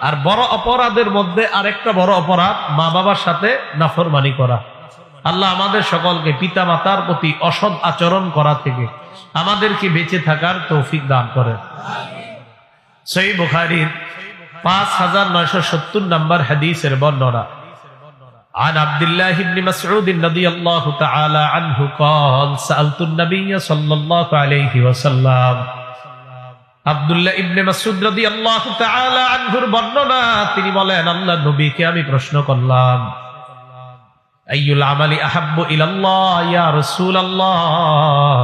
S1: আর বড় অপরাধের মধ্যে আরেকটা বড় অপরাধ মা বাবার সাথে নাফরমানি করা। আল্লাহ আমাদের সকলকে পিতা মাতার প্রতি অসৎ আচরণ করা থেকে আমাদেরকে বেঁচে থাকার তৌফিক দান করেন। সহিহ বুখারীর 5970 নম্বর হাদিসের বর্ণনা, عن عبد الله بن مسعود رضي الله تعالى عنه قال سألت النبي صلى الله عليه وسلم। আব্দুল্লাহ ইবনে মাসউদ রাদিয়াল্লাহু তাআলা আনহুর বর্ণনা, তিনি বলেন আল্লাহর নবীকে আমি প্রশ্ন করলাম, আইয়ুল আমালি আহাব্বু ইলাল্লাহ ইয়া রাসূলুল্লাহ।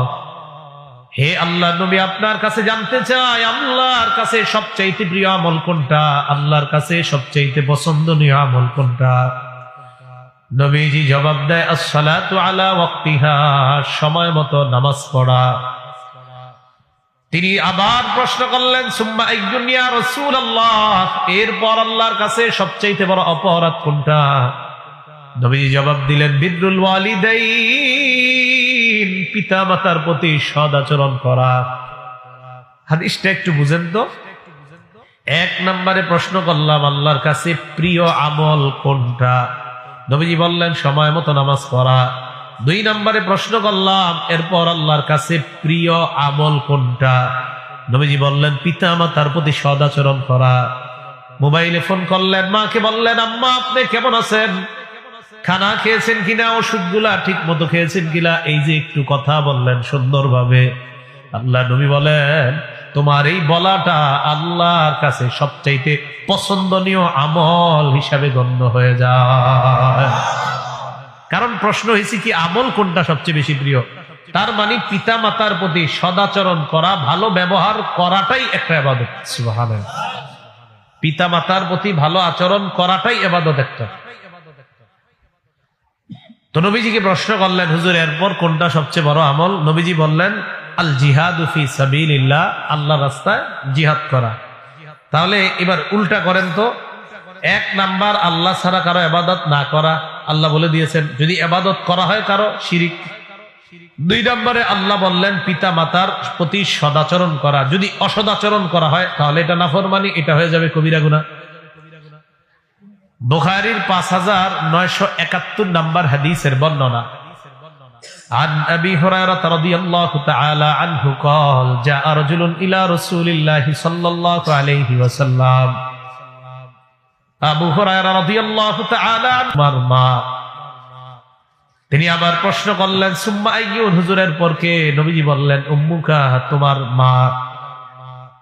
S1: হে আল্লাহর নবী আপনার কাছে জানতে চাই আল্লাহর কাছে সবচাইতে প্রিয় আমল কোনটা, আল্লাহর কাছে সবচাইতে পছন্দনীয় আমল কোনটা? নবীজি জবাব দেয়, আস-সালাতু আলা ওয়াক্তিহা, সময় মতো নামাজ পড়া। তিনি আবার প্রশ্ন করলেন, সুম্মা আইয়ুন ইয়া রাসূলুল্লাহ, এরপর আল্লাহর কাছে সবচাইতে বড় অপরাধ কোনটা? নবীজি জবাব দিলেন, বিররুল ওয়ালিদাইন, পিতা মাতার প্রতি সৎ আচরণ করা। হাদিসটা একটু বুঝেন তো। 1 নম্বরে প্রশ্ন করলাম আল্লাহর কাছে প্রিয় আমল কোনটা? নবীজি বললেন সময় মতো নামাজ পড়া। 2 নম্বরে প্রশ্ন করলাম এরপর আল্লাহর কাছে প্রিয় আমল কোনটা? নবীজি বললেন পিতা মাতার প্রতি সৎ আচরণ করা। মোবাইলে ফোন করলেন, মাকে বললেন আম্মা আপনি কেমন আছেন, খানা খেয়েছেন কিনা, ওষুধগুলা ঠিক মতো খেয়েছেন কিনা, এই যে একটু কথা বললেন সুন্দরভাবে। আল্লাহ নবী বলেন তোমার এই বলাটা আল্লাহর কাছে সবচাইতে পছন্দনীয় আমল হিসাবে গণ্য হয়ে যায়। কারণ প্রশ্ন হয়েছে কি আমল কোনটা সবচেয়ে বেশি প্রিয়। তার মানে পিতা মাতার প্রতি সদাচরণ করা, ভালো ব্যবহার করাটাই একটা ইবাদত। সুবহানাল্লাহ। পিতা মাতার প্রতি ভালো আচরণ করাটাই ইবাদত একটা। তো নবীজিকে প্রশ্ন করলেন, হুজুর এরপর কোনটা সবচেয়ে বড় আমল? নবীজি বললেন, আল জিহাদু ফি সাবিলিল্লাহ, আল্লাহর রাস্তায় জিহাদ করা। তাহলে এবার উল্টা করেন তো, এক নাম্বার আল্লাহ ছাড়া কারো ইবাদত না করা, আল্লাহ বলে দিয়েছেন যদি ইবাদত করা হয় কারো, শিরিক। দুই নম্বরে আল্লাহ বললেন পিতা মাতার প্রতি সদাচরণ করা, যদি অসদাচরণ করা হয় তাহলে এটা নাফরমানি, এটা হয়ে যাবে কবিরা গুনাহ। বুখারীর 5971 নম্বর হাদিসের বর্ণনা, عن أبي هريرة رضي الله تعالى عنه قال جاء رجل إلى رسول الله صلى الله عليه وسلم আবু হুরায়রা রাদিয়াল্লাহু তাআলা আনহু তিনি আবার প্রশ্ন করলেন, সুম্মা আইয়ুন, হুজুরের পর কে? নবীজি বললেন, উম্মুকা, তোমার মা।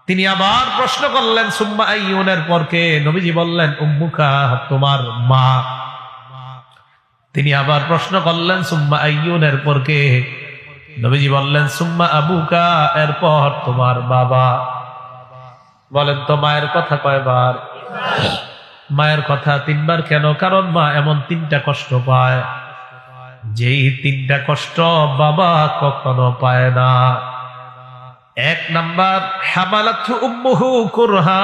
S1: তিনি আবার প্রশ্ন করলেন, সুম্মা আইয়ুনের পর কে? নবীজি বললেন, উম্মুকা, তোমার মা। তিনি আবার প্রশ্ন করলেন, সুম্মা আইয়ুনের পর কে? নবীজি বললেন, সুম্মা আবুকা, এরপর তোমার বাবা। বলেন তো মায়ের কথা কয়বার? মায়ের কথা 3 বার। কেন? কারণ মা এমন 3টা কষ্ট পায়, যেই 3টা কষ্ট বাবা কখনো পায় না। 1 নাম্বার, হামালাতহু উম্মুহু কুরহা,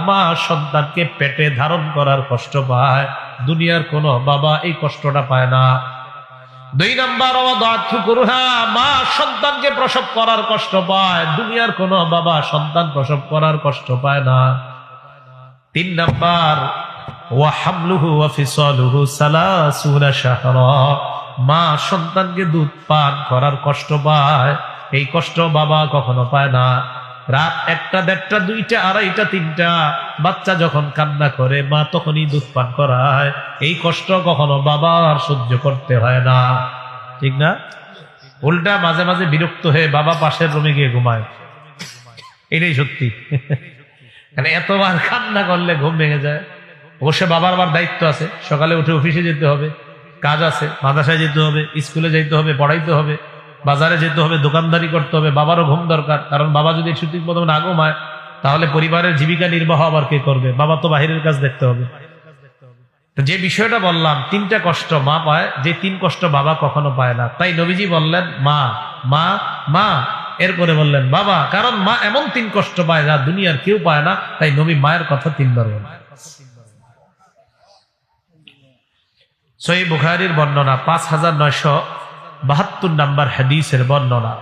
S1: মা সন্তানকে পেটে ধারণ করার কষ্ট পায়, দুনিয়ার কোনো বাবা এই কষ্টটা পায় না। 2 নাম্বার, ওয়াদাতহু কুরহা, মা সন্তানকে প্রসব করার কষ্ট পায়, দুনিয়ার কোনো বাবা সন্তান প্রসব করার কষ্ট পায় না। 3 নাম্বার, ওয়া হামলুহু ওয়া ফিসালুহু 30 শাহরা, মা সন্তানকে দুধ পান করার কষ্ট পায়, এই কষ্ট বাবা কখনো পায় না। রাত 1টা, 1:30, 2টা, 2:30, 3টা বাচ্চা যখন কান্না করে মা তখনই দুধ পান করায়, এই কষ্ট কখনো বাবা আর সহ্য করতে হয় না, ঠিক না? উল্টা মাঝে মাঝে বিরক্ত হয়ে বাবা পাশের রুমে গিয়ে ঘুমায়, এটাই সত্যি। মানে এতবার কান্না করলে ঘুম ভেঙে যায়। অবশ্য বাবার আবার দায়িত্ব আছে, সকালে উঠে অফিসে যেতে হবে, কাজ আছে, মাদ্রাসায় যেতে হবে, স্কুলে যেতে হবে, পড়াইতে হবে, বাজারে যেতে হবে, দোকানদারি করতে হবে। বাবারও ঘুম দরকার, কারণ বাবা যদি ঠিক মতো না ঘুমায় তাহলে পরিবারের জীবিকা নির্বাহ আবার কে করবে? বাবা তো বাহিরের কাজ দেখতে হবে। তো যে বিষয়টা বললাম, 3টা কষ্ট মা পায়, যে 3 কষ্ট বাবা কখনো পায় না। তাই নবীজি বললেন মা, মা, মা, এরপরে বললেন বাবা, কারণ মা এমন 3 কষ্ট পায় যা দুনিয়ার কেউ পায় না। তাই নবী মায়ের কথা 3 বার বলেন। সহিহ বুখারীর বর্ণনা, 5972 নম্বর হাদিসের বর্ণনা,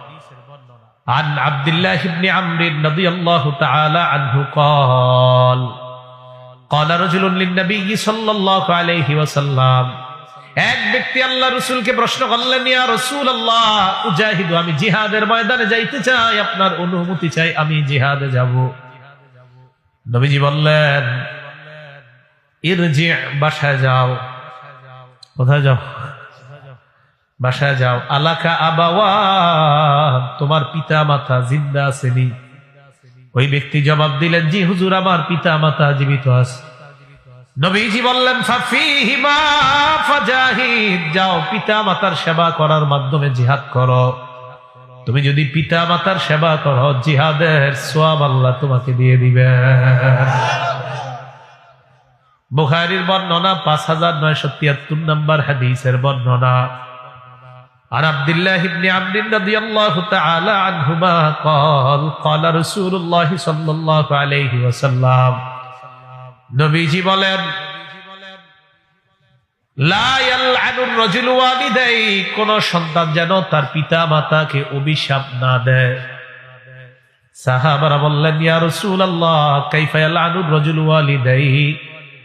S1: عن عبد الله بن عمرو رضي الله تعالى عنه قال قال رجل للنبي صلى الله عليه وسلم, এক ব্যক্তি আল্লাহ রাসূলকে প্রশ্ন করলেন, ইয়া রাসূলুল্লাহ উজাহিদু, আমি জিহাদের ময়দানে যাইতে চাই, আপনার অনুমতি চাই, আমি জিহাদে যাব। নবীজি বললেন, ইরজি, বাসায় যাও। কোথায় যাও? বাসায় যাও। আলাকা আবাওয়া, তোমার পিতা মাতা জিন্দা আছেনি? ওই ব্যক্তি জবাব দিলেন, জি হুজুর, আমার পিতা মাতা জীবিত আছে। নবীজি বললেন, ফাফিহিমা ফাজাহিদ, যাও পিতা মাতার সেবা করার মাধ্যমে জিহাদ করো। তুমি যদি পিতা মাতার সেবা করো, জিহাদের সওয়াব আল্লাহ তোমাকে দিয়ে দিবেন। বুখারীর বর্ণনা, 5973 নম্বর হাদিসের বর্ণনা, عن عبد الله بن عمرو رضي الله تعالى عنهما قال قال رسول الله صلى الله عليه وسلم, নবীজি বলেন, লা ইয়ালআনুর রাজুলু ওয়ালিদাই, কোন সন্তান যেন তার পিতা মাতাকে অভিশাপ না দেয়। সাহাবারা বললেন, ইয়া রাসূলুল্লাহ কাইফা ইয়ালআনুর রাজুলু ওয়ালিদাই,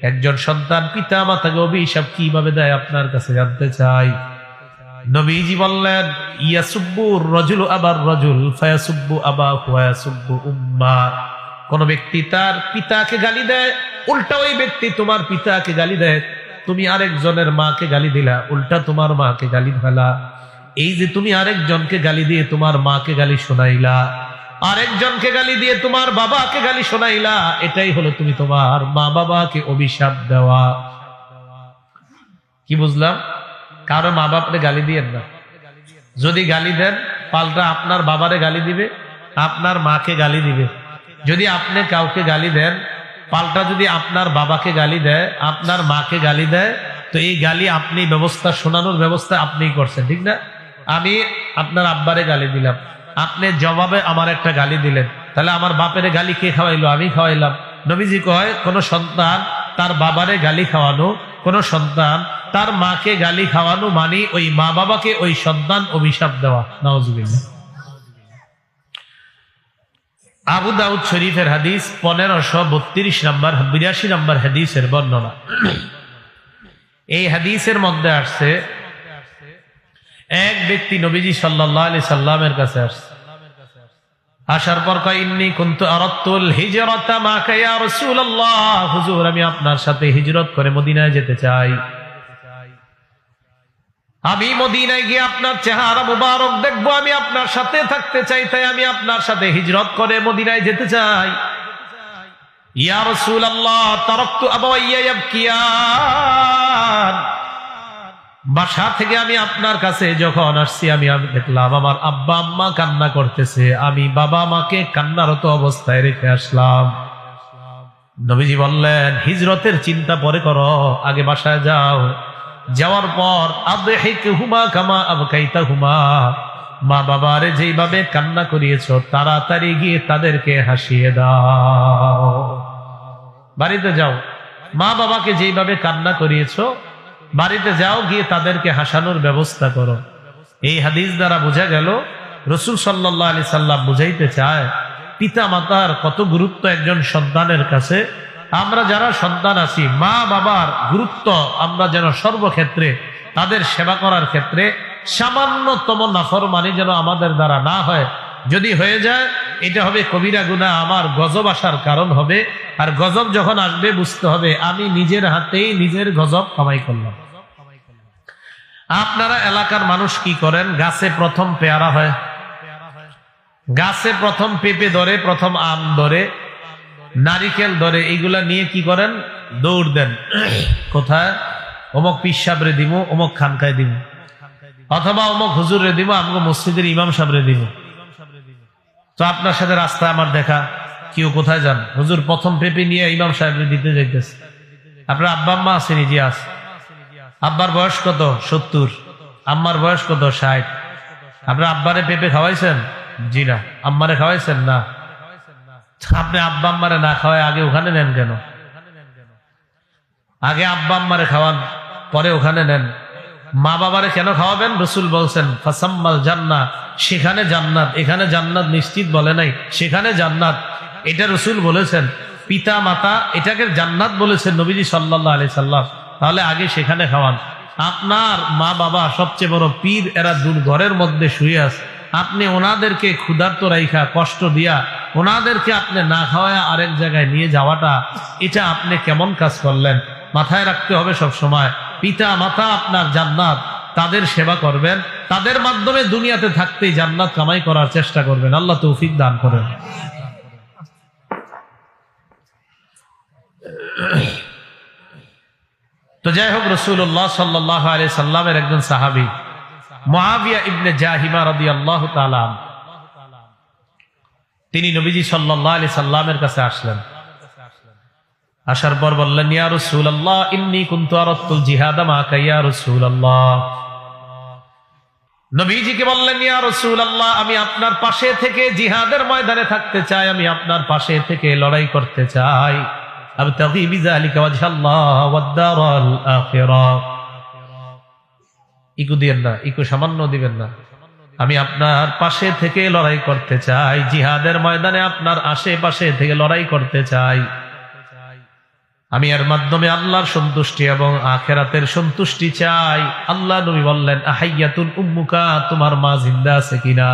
S1: একজন সন্তান পিতা মাতাকে অভিশাপ কিভাবে দেয় আপনার কাছে জানতে চাই। নবীজি বললেন, ইয়াসুব্বুর রাজুলু আবার রাজুল ফায়াসুব্বু আবাহু ওয়া ইয়াসুব্বু উম্মা, কোন ব্যক্তি তার পিতাকে গালি দেয়, উল্টা ওই ব্যক্তি তোমার পিতাকে গালি দেয়, তুমি আরেকজনের মাকে গালি দিলা, উল্টা তোমার মাকে গালি দিলা। এই যে তুমি আরেকজনকে গালি দিয়ে তোমার মাকে গালি শোনাইলা, আরেকজনকে গালি দিয়ে তোমার বাবাকে গালি শোনাইলা, এটাই হলো তুমি তোমার মা বাবাকে অভিশাপ দেওয়া। কি বুঝলাম? কারো মা বাপরে গালি দিয়েন না। যদি গালি দেন, পাল্টা আপনার বাবারে গালি দিবে, আপনার মাকে গালি দিবে। যদি আপনি কাউকে গালি দেন, পাল্টা যদি আপনার বাবাকে গালি দেয়, আপনার মাকে গালি দেয়, তো এই গালি আপনি ব্যবস্থা, শোনানোর ব্যবস্থা আপনিই করছেন, ঠিক না? আমি আপনার আব্বারে গালি দিলাম, আপনি জবাবে আমার একটা গালি দিলেন, তাহলে আমার বাপের গালি কে খাওয়াইলো? আমি খাওয়াইলাম। নবীজি কয়, কোন সন্তান তার বাবারে গালি খাওয়ানো, কোন সন্তান তার মাকে গালি খাওয়ানো মানে ওই মা বাবাকে ওই সন্তান অভিশাপ দেওয়া। নাউজুবিল্লাহ। আবু দাউদ শরীফের হাদিস 1532 নম্বর 82 নম্বর হাদিসের বর্ণনা। এই হাদিসের মধ্যে আসছে, এক ব্যক্তি নবীজি সাল্লাল্লাহু আলাইহি সাল্লামের কাছে আসছে, আসার পর কয়, ইন্নী কুনতু আরাদতুল হিজরাতা মাকা ইয়া রাসূলুল্লাহ, হুজুর আমি আপনার সাথে হিজরত করে মদিনায় যেতে চাই। আমি মদিনায় গিয়ে আপনার চেহারা মুবারক দেখবো, আমি আপনার সাথে থাকতে চাই, তাই আমি আপনার সাথে হিজরত করে মদিনায় যেতে চাই। ইয়া রাসূলুল্লাহ তারাকতু আবাওয়াইয়া ইয়াবকিয়ান, বাসা থেকে আমি আপনার কাছে যখন আসছি আমি দেখলাম আমার আব্বা আম্মা কান্না করতেছে, আমি বাবা মাকে কান্নারত অবস্থায় রেখে আসলাম। নবীজি বললেন, হিজরতের চিন্তা পরে করো, আগে বাসায় যাও, যাওয়ার পর আদহিকহুমা কামা আবকাইতাহুমা, মা বাবারে যেইভাবে কান্না করিয়েছো তাড়াতাড়ি গিয়ে তাদেরকে হাসিয়ে দাও। বাড়িতে যাও, মা বাবাকে যেইভাবে কান্না করিয়েছো বাড়িতে যাও, গিয়ে তাদেরকে হাসানোর ব্যবস্থা করো। এই হাদিস দ্বারা বোঝা গেল রাসূল সাল্লাল্লাহু আলাইহি সাল্লাম বুঝাইতে চায় পিতা মাতার কত গুরুত্ব একজন সন্তানের কাছে। আমরা যারা সন্তান আছি, মা বাবার গুরুত্ব আমরা যেন সর্বক্ষেত্রে তাদের সেবা করার ক্ষেত্রে সামান্যতম নাফরমানি যেন আমাদের দ্বারা না হয়। যদি হয়ে যায় এটা হবে কবিরা গুনাহ, আমার গজব আসার কারণ হবে। আর গজব যখন আসবে বুঝতে হবে আমি নিজের হাতেই নিজের গজব কামাই করলাম। আপনারা এলাকার মানুষ কি করেন? গাছে প্রথম পেয়ারা হয়, গাছে প্রথম পেঁপে ধরে, প্রথম আম ধরে, নারিকেল ধরে, এইগুলা নিয়ে কি করেন? দৌড় দেন। কোথায়? অমুক পীর সাহেবরে দিব, অমুক খানকায় দিব, অথবা অমুক হুজুরে দিব, আমগো মসজিদের ইমাম সাহেবরে দিব। তো আপনার সাথে রাস্তায় আমার দেখা, কেউ কোথায় যান? হুজুর প্রথম পেঁপে নিয়ে ইমাম সাহেবরে দিতে যাইতেছে। আপনার আব্বা আম্মা আছে? নিজে আছে। আব্বার বয়স কত? 70। আম্মার বয়স কত? 60। আপনার আব্বারে পেঁপে খাওয়াইছেন? জি না। আম্মারে খাওয়াইছেন? না। আপনি আব্বা আম্মারে না খাওয়ায় আগে ওখানে নেন কেন? আগে আব্বা আম্মারে খাওয়ান, পরে ওখানে নেন। মা বাবারে কেন খাওয়াবেন? রাসূল বলছেন ফাসাম্মাল জান্নাহ, সেখানে জান্নাত। এখানে জান্নাত নিশ্চিত বলে নাই, সেখানে জান্নাত, এটা রাসূল বলেছেন। পিতা মাতা এটাকে জান্নাত বলেছেন নবীজি সাল্লাল্লাহু আলাইহি সাল্লাম। তাহলে আগে সেখানে খাওয়ান। আপনার মা বাবা সবচেয়ে বড় পীর, এরা দূর ঘরের মধ্যে শুয়ে আছে, আপনি ওনাদেরকে ক্ষুধার্ত রাইখা কষ্ট দিয়া ওনাদেরকে আপনি না খাওয়ায় আরেক জায়গায় নিয়ে যাওয়াটা, এটা আপনি কেমন কাজ করলেন? মাথায় রাখতে হবে সব সময়, পিতা মাতা আপনার জান্নাত, তাদের সেবা করবেন, তাদের মাধ্যমে দুনিয়াতে থাকতেই জান্নাত কামাই করার চেষ্টা করবেন। আল্লাহ তৌফিক দান করেন। তো যাই হোক, রাসূলুল্লাহ সাল্লাল্লাহু আলাইহি সাল্লামের একজন সাহাবী মুআবিয়া ইবনে জাহিমা রাদিয়াল্লাহু তাআলা, তিনি নবীজি সাল্লাল্লাহু আলাইহি সাল্লামের কাছে আসলেন। আসার পর বললেন, ইয়া রাসূলুল্লাহ ইন্নী কুনতু আরাদতুল জিহাদা মাকা ইয়া রাসূলুল্লাহ। নবীজিকে বললেন, ইয়া রাসূলুল্লাহ আমি আপনার পাশে থেকে জিহাদের ময়দানে থাকতে চাই, আমি আপনার পাশে থেকে লড়াই করতে চাই। আবতাগি বিযালিকা ওয়াজহাল্লাহ ওয়াদ দারাল আখিরাহ। ইকু দিবেন না, ইকু সামান্য দিবেন না। আমি আপনার পাশে থেকে লড়াই করতে চাই, জিহাদের ময়দানে আপনার আশেপাশে থেকে লড়াই করতে চাই। আমি এর মাধ্যমে আল্লাহর সন্তুষ্টি এবং আখিরাতের সন্তুষ্টি চাই। আল্লাহ নবী বললেন, আহাইয়াতুন উম্মুকা, তোমার মা জিন্দা আছে কিনা?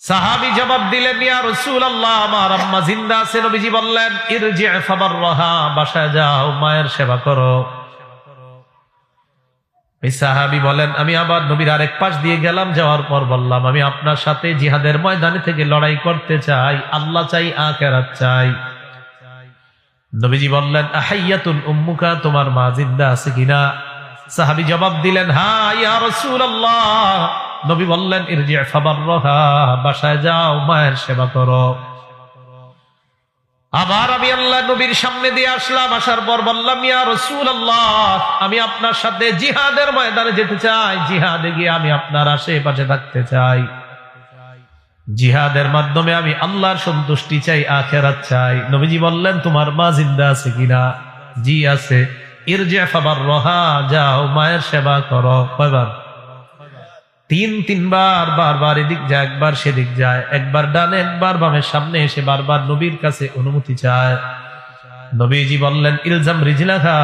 S1: সাহাবী জবাব দিলেন, ইয়া রাসূলুল্লাহ আমার আম্মা জিন্দা আছে। নবীজি বললেন, ইরজি ফাবাররাহা, বাসায় যাও, মায়ের সেবা করো। এই সাহাবী বলেন, আমি আবার নবীর আরেক পাশ দিয়ে গেলাম, যাওয়ার পর বললাম, আমি আপনার সাথে জিহাদের ময়দানে থেকে লড়াই করতে চাই, আল্লাহ চাই, আখিরাত চাই। নবীজি বললেন, আহাইয়াতুন উম্মুকা, তোমার মা জিন্দা আছে কিনা? সাহাবী জবাব দিলেন, হ্যাঁ ইয়া রাসূলুল্লাহ। নবী বললেন, ইরজি ফাবাররাহা, বাসায় যাও, মায়ের সেবা করো। আবার আমি আল্লাহ নবীর সামনে দিয়ে আসলাম, আসার পর বললাম, ইয়া রাসূলুল্লাহ, আমি আপনার সাথে জিহাদের ময়দানে যেতে চাই, জিহাদে গিয়ে আমি আপনার আশেপাশে থাকতে চাই, জিহাদের মাধ্যমে আমি আল্লাহর সন্তুষ্টি চাই, আখিরাত চাই। নবীজি বললেন, তোমার মা জিন্দা আছে কিনা? জি আছে। ইরজি ফাবাররাহা, যাও মায়ের সেবা করো। কয়বার? তিনবার। বারবার এদিক যায়, একবার সেদিক যায়, একবার ডানে একবার বামে, সামনে এসে বারবার নবীর কাছে অনুমতি চায়। নবীজি বললেন, ইলজাম রিজলাহা,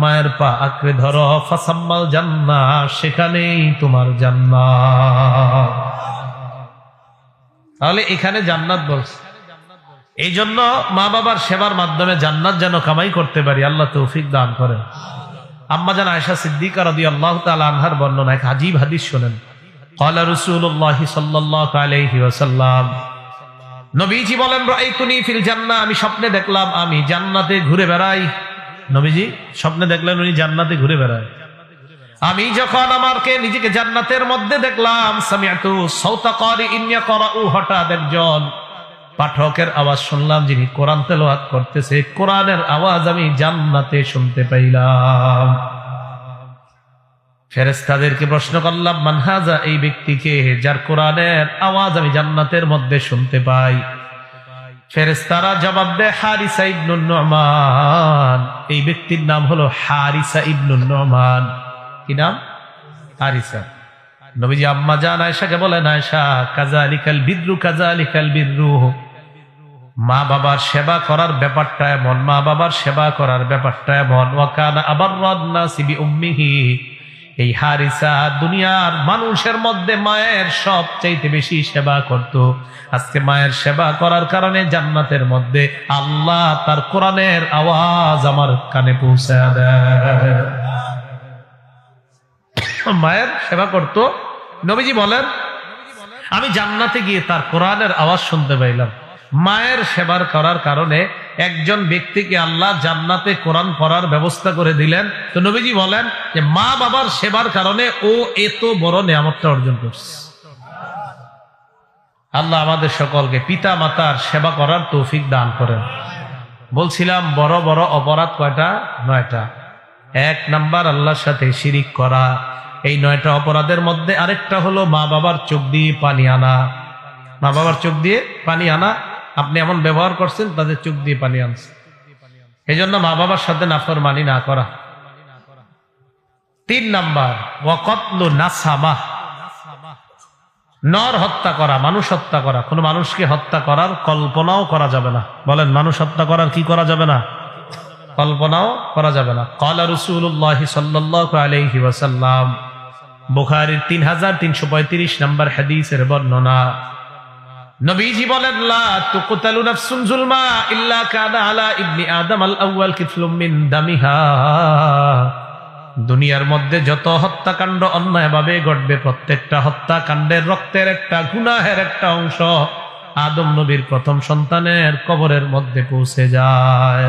S1: মায়ের পা আঁকড়ে ধরো, ফাসাম্মাল জান্নাহ, সেখানেই তোমার জান্নাত। তাহলে এখানে জান্নাত বলছে। এই জন্য মা বাবার সেবার মাধ্যমে জান্নাত যেন কামাই করতে পারি, আল্লাহ তৌফিক দান করেন। আম্মা জান আয়েশা সিদ্দিকা রাদিয়াল্লাহু তাআলা আনহার বর্ণনা, এক আজীব হাদিস শুনেন। ক্বালা রাসূলুল্লাহ সাল্লাল্লাহু আলাইহি ওয়াসাল্লাম, নবীজি বলেন, রাআইতুনি ফিল জান্নাহ, আমি স্বপ্নে দেখলাম আমি জান্নাতে ঘুরে বেড়াই। নবীজি স্বপ্নে দেখলেন উনি জান্নাতে ঘুরে বেড়ায়। আমি যখন আমাকে নিজেকে জান্নাতের মধ্যে দেখলাম, সামিআতু সাওতা কারিইন ইয়াকরাউ, হঠাৎ একজন পাঠকের আওয়াজ শুনলাম, যিনি কোরআন তেলাওয়াত করতেছে, কোরআনের আওয়াজ আমি জান্নাতে শুনতে পাইলাম। ফেরেশতাদেরকে প্রশ্ন করলাম, মান হাযা, এই ব্যক্তিকে যার কোরআনের আওয়াজ আমি জান্নাতের মধ্যে শুনতে পাই। ফেরেশতারা জবাব দেয়, হারিসা ইবনুন নু'মান, এই ব্যক্তির নাম হলো হারিসা ইবনুন নু'মান। কি নাম? হারিসা। নবীজি আম্মা জান আয়েশাকে বলেন, আয়েশা, কাযালিকাল বিররু, কাযালিকাল বিররু, মা বাবার সেবা করার ব্যাপারটা এমন, মা বাবার সেবা করার ব্যাপারটা এমন। ওয়া কানা আবাররান নাসি বিউম্মিহি, এই হারিসা দুনিয়ার মানুষের মধ্যে মায়ের সবচাইতে বেশি সেবা করত। আজকে মায়ের সেবা করার কারণে জান্নাতের মধ্যে আল্লাহ তার কোরআনের আওয়াজ আমার কানে পৌঁছায় দেয়। মায়ের সেবা করত। নবীজি বলেন, আমি জান্নাতে গিয়ে তার কোরআনের আওয়াজ শুনতে পাইলাম। মায়ের সেবার করার কারণে একজন ব্যক্তিকে আল্লাহ জান্নাতে কোরআন পড়ার ব্যবস্থা করে দিলেন। তো নবীজি বলেন যে মা বাবার সেবার কারণে ও এত বড় নিয়ামতটা অর্জন করছে। আল্লাহ আমাদের সকলকে পিতা মাতার সেবা করার তৌফিক দান করেন। বলছিলাম বড় বড় অপরাধ কয়টা? 9টা। 1 নাম্বার আল্লাহর সাথে শিরিক করা। এই 9টা অপরাধের মধ্যে আরেকটা হলো মা বাবার চোখ দিয়ে পানি আনা। মা বাবার চোখ দিয়ে পানি আনা, আপনি এমন ব্যবহার করছেন তাদের চোখ দিয়ে পানি আনছে। এই জন্য মা বাবার সাথে নাফরমানি না করা। 3 নাম্বার ওয়া কতলু নাসামা, নর হত্যা করা, মানুষ হত্যা করা। কোন মানুষকে হত্যা করার কল্পনাও করা যাবে না। বলেন, মানুষ হত্যা করার কি করা যাবে না? কল্পনাও করা যাবে না। ক্বালা রাসূলুল্লাহ সাল্লাল্লাহু আলাইহি ওয়াসাল্লাম, বুখারীর 3335 নম্বর হাদিসের বর্ণনা। নবীজি বলেন, লা তুকতালু নাফসুন যুলমা ইল্লা কানা আলা ইবনি আদম আল আউয়াল কিফলুম মিন দামিহা। দুনিয়ার মধ্যে যত হত্যাকাণ্ড অন্যায়ভাবে ঘটবে, প্রত্যেকটা হত্যাকাণ্ডের রক্তের একটা, গুনাহের একটা অংশ আদম নবীর প্রথম সন্তানের কবরের মধ্যে পৌঁছে যায়।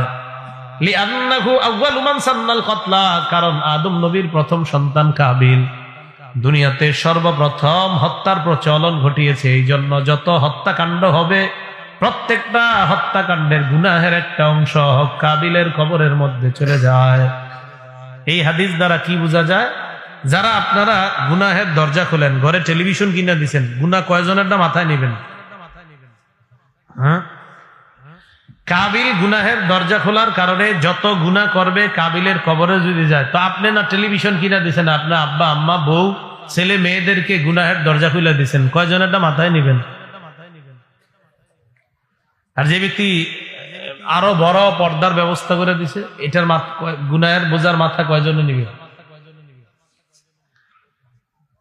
S1: লিআন্নাহু আউয়ালু মান সান্নাল কতলা, কারণ আদম নবীর প্রথম সন্তান কাবিল দুনিয়াতে সর্বপ্রথম হত্যার প্রচলন ঘটিয়েছে। এই জন্য যত হত্যাকাণ্ড হবে, প্রত্যেকটা হত্যাকাণ্ডের গুনাহের একটা অংশ কাবিলের কবরের মধ্যে চলে যায়। এই হাদিস দ্বারা কি বোঝা যায়? যারা আপনারা গুনাহের দরজা খোলেন, ঘরে টেলিভিশন কিনে দিচ্ছেন, গুনাহ কয়জনেরটা মাথায় নেবেন? হ্যাঁ, কাবিল গুনাহের দরজা খোলার কারণে যত গুনাহ করবে কাবিলের কবরে যদি যায়, তো আপনি না টেলিভিশন কিনে দিচ্ছেন, আপনার আব্বা আম্মা বউ ছেলে মেয়েদেরকে গুনাহের দরজা খুলে দিচ্ছেন, কয়জনেরটা মাথায় নেবেন? আর যে ব্যক্তি আরো বড় পর্দার ব্যবস্থা করে দিছে, এটার গুনাহের বোঝার মাথা কয়জনে নিবে?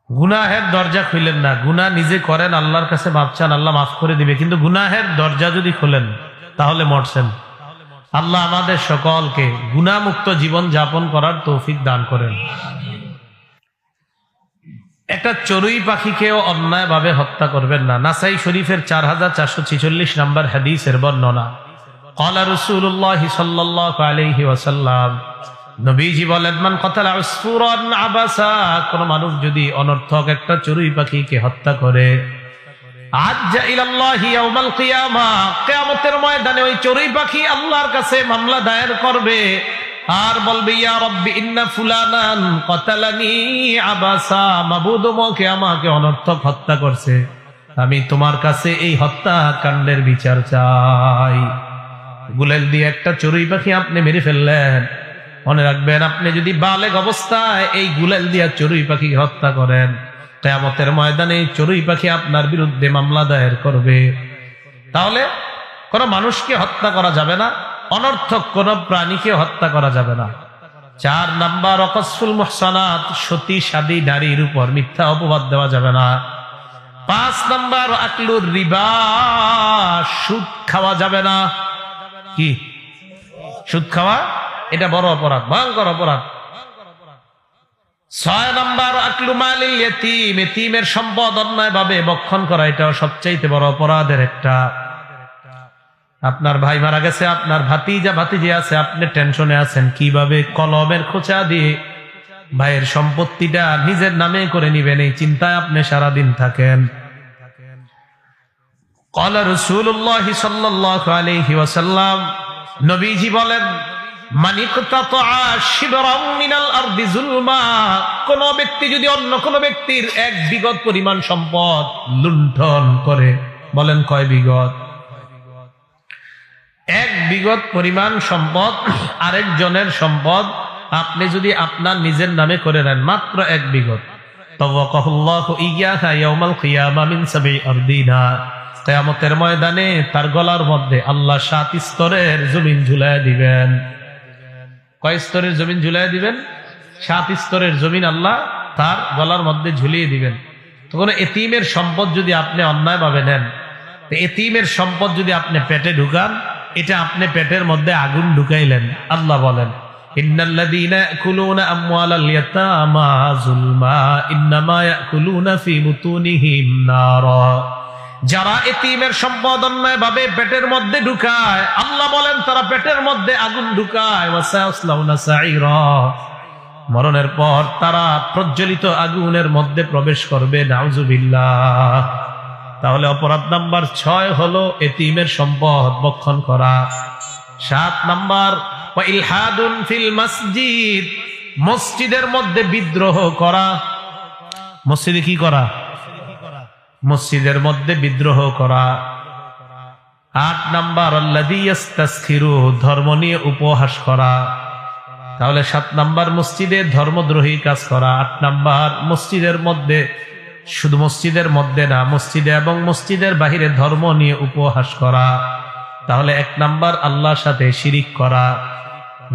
S1: গুনাহের দরজা খুলেন না, গুনাহ নিজে করেন, আল্লাহর কাছে মাফ চান, আল্লাহ মাফ করে দিবে। কিন্তু গুনাহের দরজা যদি খোলেন তাহলে মরছেন। আল্লাহ আমাদের সকলকে গুনাহমুক্ত জীবন যাপন করার তৌফিক দান করেন। একটা চড়ুই পাখিকেও অন্যায়ভাবে হত্যা করবেন না। নাসাই শরীফের 4446 নম্বর হাদিসের বর্ণনা। ক্বালা রাসূলুল্লাহ সাল্লাল্লাহু আলাইহি ওয়াসাল্লাম, নবীজি বলেন, মান কাতালা উসফুরান আবাসা, কোন মানুষ যদি অনর্থক একটা চড়ুই পাখিকে হত্যা করে, আজ্জা ইলাল্লাহি ইয়াউমাল কিয়ামা, কিয়ামতের ময়দানে ওই চড়ুই পাখি আল্লাহর কাছে মামলা দায়ের করবে আর বলবে, ইয়া রাব্বি ইন্না ফুলানান কাতালানি আবাসা, মাবুদ ওকে আমাকে অনর্থক হত্যা করছে, আমি তোমার কাছে এই হত্যাকাণ্ডের বিচার চাই। গুলেল দিয়ে একটা চড়ুই পাখি আপনি মেরে ফেললেন, মনে রাখবেন আপনি যদি বালেগ অবস্থায় এই গুলেল দিয়া চড়ুই পাখিকে হত্যা করেন, কিয়ামতের ময়দানে চড়ুই পাখি আপনার বিরুদ্ধে মামলা দায়ের করবে। তাহলে কোন মানুষকে হত্যা করা যাবে না, অনর্থক কোন প্রাণীকে হত্যা করা যাবে না। 4 নাম্বার অকসফুল মুহসানাত, সতী সাদী নারীর উপর মিথ্যা অপবাদ দেওয়া যাবে না। 5 নাম্বার আকলুর রিবা, সুদ খাওয়া যাবে না। কি সুদ খাওয়া? এটা বড় অপরাধ, ভয়ঙ্কর অপরাধ। 6 নাম্বার আকলু মালিল ইয়াতীম, এতিমের সম্পদ অন্যায়ভাবে ভক্ষণ করা, এটাও সবচেয়ে বড় অপরাধের একটা। আপনার ভাই মারা গেছে, আপনার ভাতিজা ভাতিজি আছে, আপনি টেনশনে আছেন কিভাবে কলমের খোঁচা দিয়ে ভাইয়ের সম্পত্তিটা নিজের নামে করে নিবেন, এই চিন্তায় আপনি সারাদিন থাকেন। ক্বালা রাসূলুল্লাহ সাল্লাল্লাহু আলাইহি ওয়াসাল্লাম, নবীজি বলেন, মান ইকতাতা শিবরাম মিনাল আরদি যুলমা, কোন ব্যক্তি যদি অন্য কোন ব্যক্তির 1 বিঘত পরিমাণ সম্পদ লুণ্ঠন করে, বলেন কয় বিঘত? 1 বিঘত পরিমাণ সম্পদ, আরেকজনের সম্পদ আপনি যদি আপনার নিজের নামে করে নেন, মাত্র 1 বিঘত, তাওয়াকাহুল্লাহু ইয়্যাহা ইয়াউমাল কিয়ামা মিন 7 আরদিনা, কিয়ামতের ময়দানে তার গলার মধ্যে আল্লাহ 7 স্তরের জমিন ঝুলায় দিবেন। কয় স্তরের জমিন ঝুলায় দিবেন? 7 স্তরের জমিন আল্লাহ তার গলার মধ্যে ঝুলিয়ে দিবেন। তখন এতিমের সম্পদ যদি আপনি অন্যায়ভাবে নেন, এতিমের সম্পদ যদি আপনি পেটে ঢুকান, এটা আপনি পেটের মধ্যে আগুন ঢুকাইলেন। আল্লাহ বলেন, ইন্নাল্লাযীনা ইয়াকুলুনা আমওয়ালাল ইয়াতামা যুলমা ইন্নামা ইয়াকুলুনা ফী বুতুনিহিম নারা, যারা এতিমের সম্পদ অন্যায়ভাবে পেটের মধ্যে ঢুকায়, আল্লাহ বলেন তারা পেটের মধ্যে আগুন ঢুকায়, ওয়া সায়াসলাউনা সাঈরা, মরণের পর তারা প্রজ্বলিত আগুনের মধ্যে প্রবেশ করবে। নাউযুবিল্লাহ। তাহলে অপরাধ নাম্বার 6 হলো এতিমের সম্পদ ভক্ষণ করা। 7 নাম্বার ওয়া ইলহাদুন ফিল মসজিদ, মসজিদের মধ্যে বিদ্রোহ করা। মসজিদে কি করা? মসজিদের মধ্যে বিদ্রোহ করা। 8 নাম্বার আল্লাযী ইস্তাসখিরু, ধর্ম নিয়ে উপহাস করা। তাহলে 7 নাম্বার মসজিদে ধর্মদ্রোহী কাজ করা। 8 নাম্বার মসজিদের মধ্যে, শুধু মসজিদের মধ্যে না, মসজিদে এবং মসজিদের বাহিরে ধর্ম নিয়ে উপহাস করা। তাহলে 1 নাম্বার আল্লাহর সাথে শিরিক করা।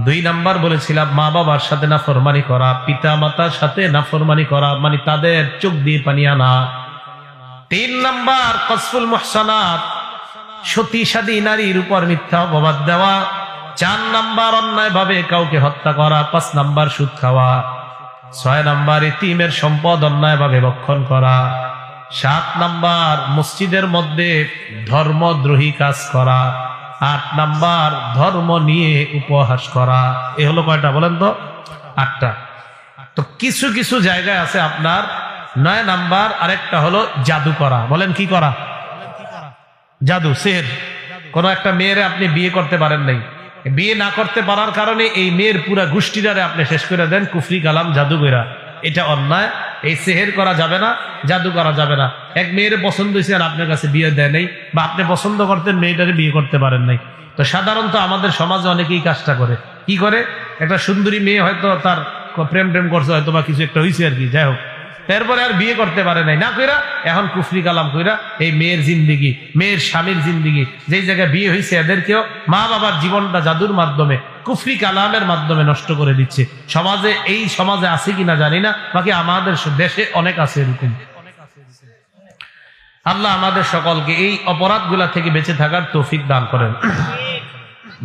S1: 2 নাম্বার বলেছিলাম মা বাবার সাথে নাফরমানি করা, পিতা মাতার সাথে নাফরমানি করা, মানে তাদের চোখ দিয়ে পানি আনা। 3 নাম্বার কসফুল মুহসানাত, সতী সাদী নারীর উপর মিথ্যা অপবাদ দেওয়া। 4 নাম্বার অন্যায়ভাবে কাউকে হত্যা করা। 5 নাম্বার সুদ খাওয়া। 6 নাম্বার এতিমের সম্পদ অন্যায়ভাবে ভক্ষণ করা। 7 নাম্বার মসজিদের মধ্যে ধর্মদ্রোহী কাজ করা। 8 নাম্বার ধর্ম নিয়ে উপহাস করা। এ হলো কয়টা বলেন তো? 8টা। তো কিছু কিছু জায়গায় আছে আপনার 9 নাম্বার, আরেকটা হলো জাদু করা। বলেন কি করা? জাদু, সিহর। কোন একটা মেয়েরে আপনি বিয়ে করতে পারেন নাই, বিয়ে না করতে পারার কারণে এই মেয়ের পুরা গোষ্ঠীটারে আপনি শেষ করে দেন কুফরি কালাম জাদু কইরা। এটা অন্যায়। এই সিহর করা যাবে না, জাদু করা যাবে না। এক মেয়ের পছন্দ হয়েছে আর আপনার কাছে বিয়ে দেয় নাই, বা আপনি পছন্দ করতেন মেয়েটারে বিয়ে করতে পারেন নাই। তো সাধারণত আমাদের সমাজে অনেকেই কাজটা করে। কি করে? একটা সুন্দরী মেয়ে হয়তো তার প্রেম করছে, হয়তো বা কিছু একটা হয়েছে আর কি, যাই হোক, এরপরে আর বিয়ে করতে পারে নাই, না কইরা এখন কুফরি কালাম কইরা এই মেয়ের জিন্দিগি, মেয়ের স্বামীর জিন্দিগি, যেই জায়গায় বিয়ে হয়েছে এদেরকেও মা বাবার জীবনটা জাদুর মাধ্যমে, কুফরি কালামের মাধ্যমে নষ্ট করে দিচ্ছে। সমাজে, এই সমাজে আছে কিনা জানি না, বাকি আমাদের দেশে অনেক আছে এরকম। আল্লাহ আমাদের সকলকে এই অপরাধগুলা থেকে বেঁচে থাকার তৌফিক দান করেন।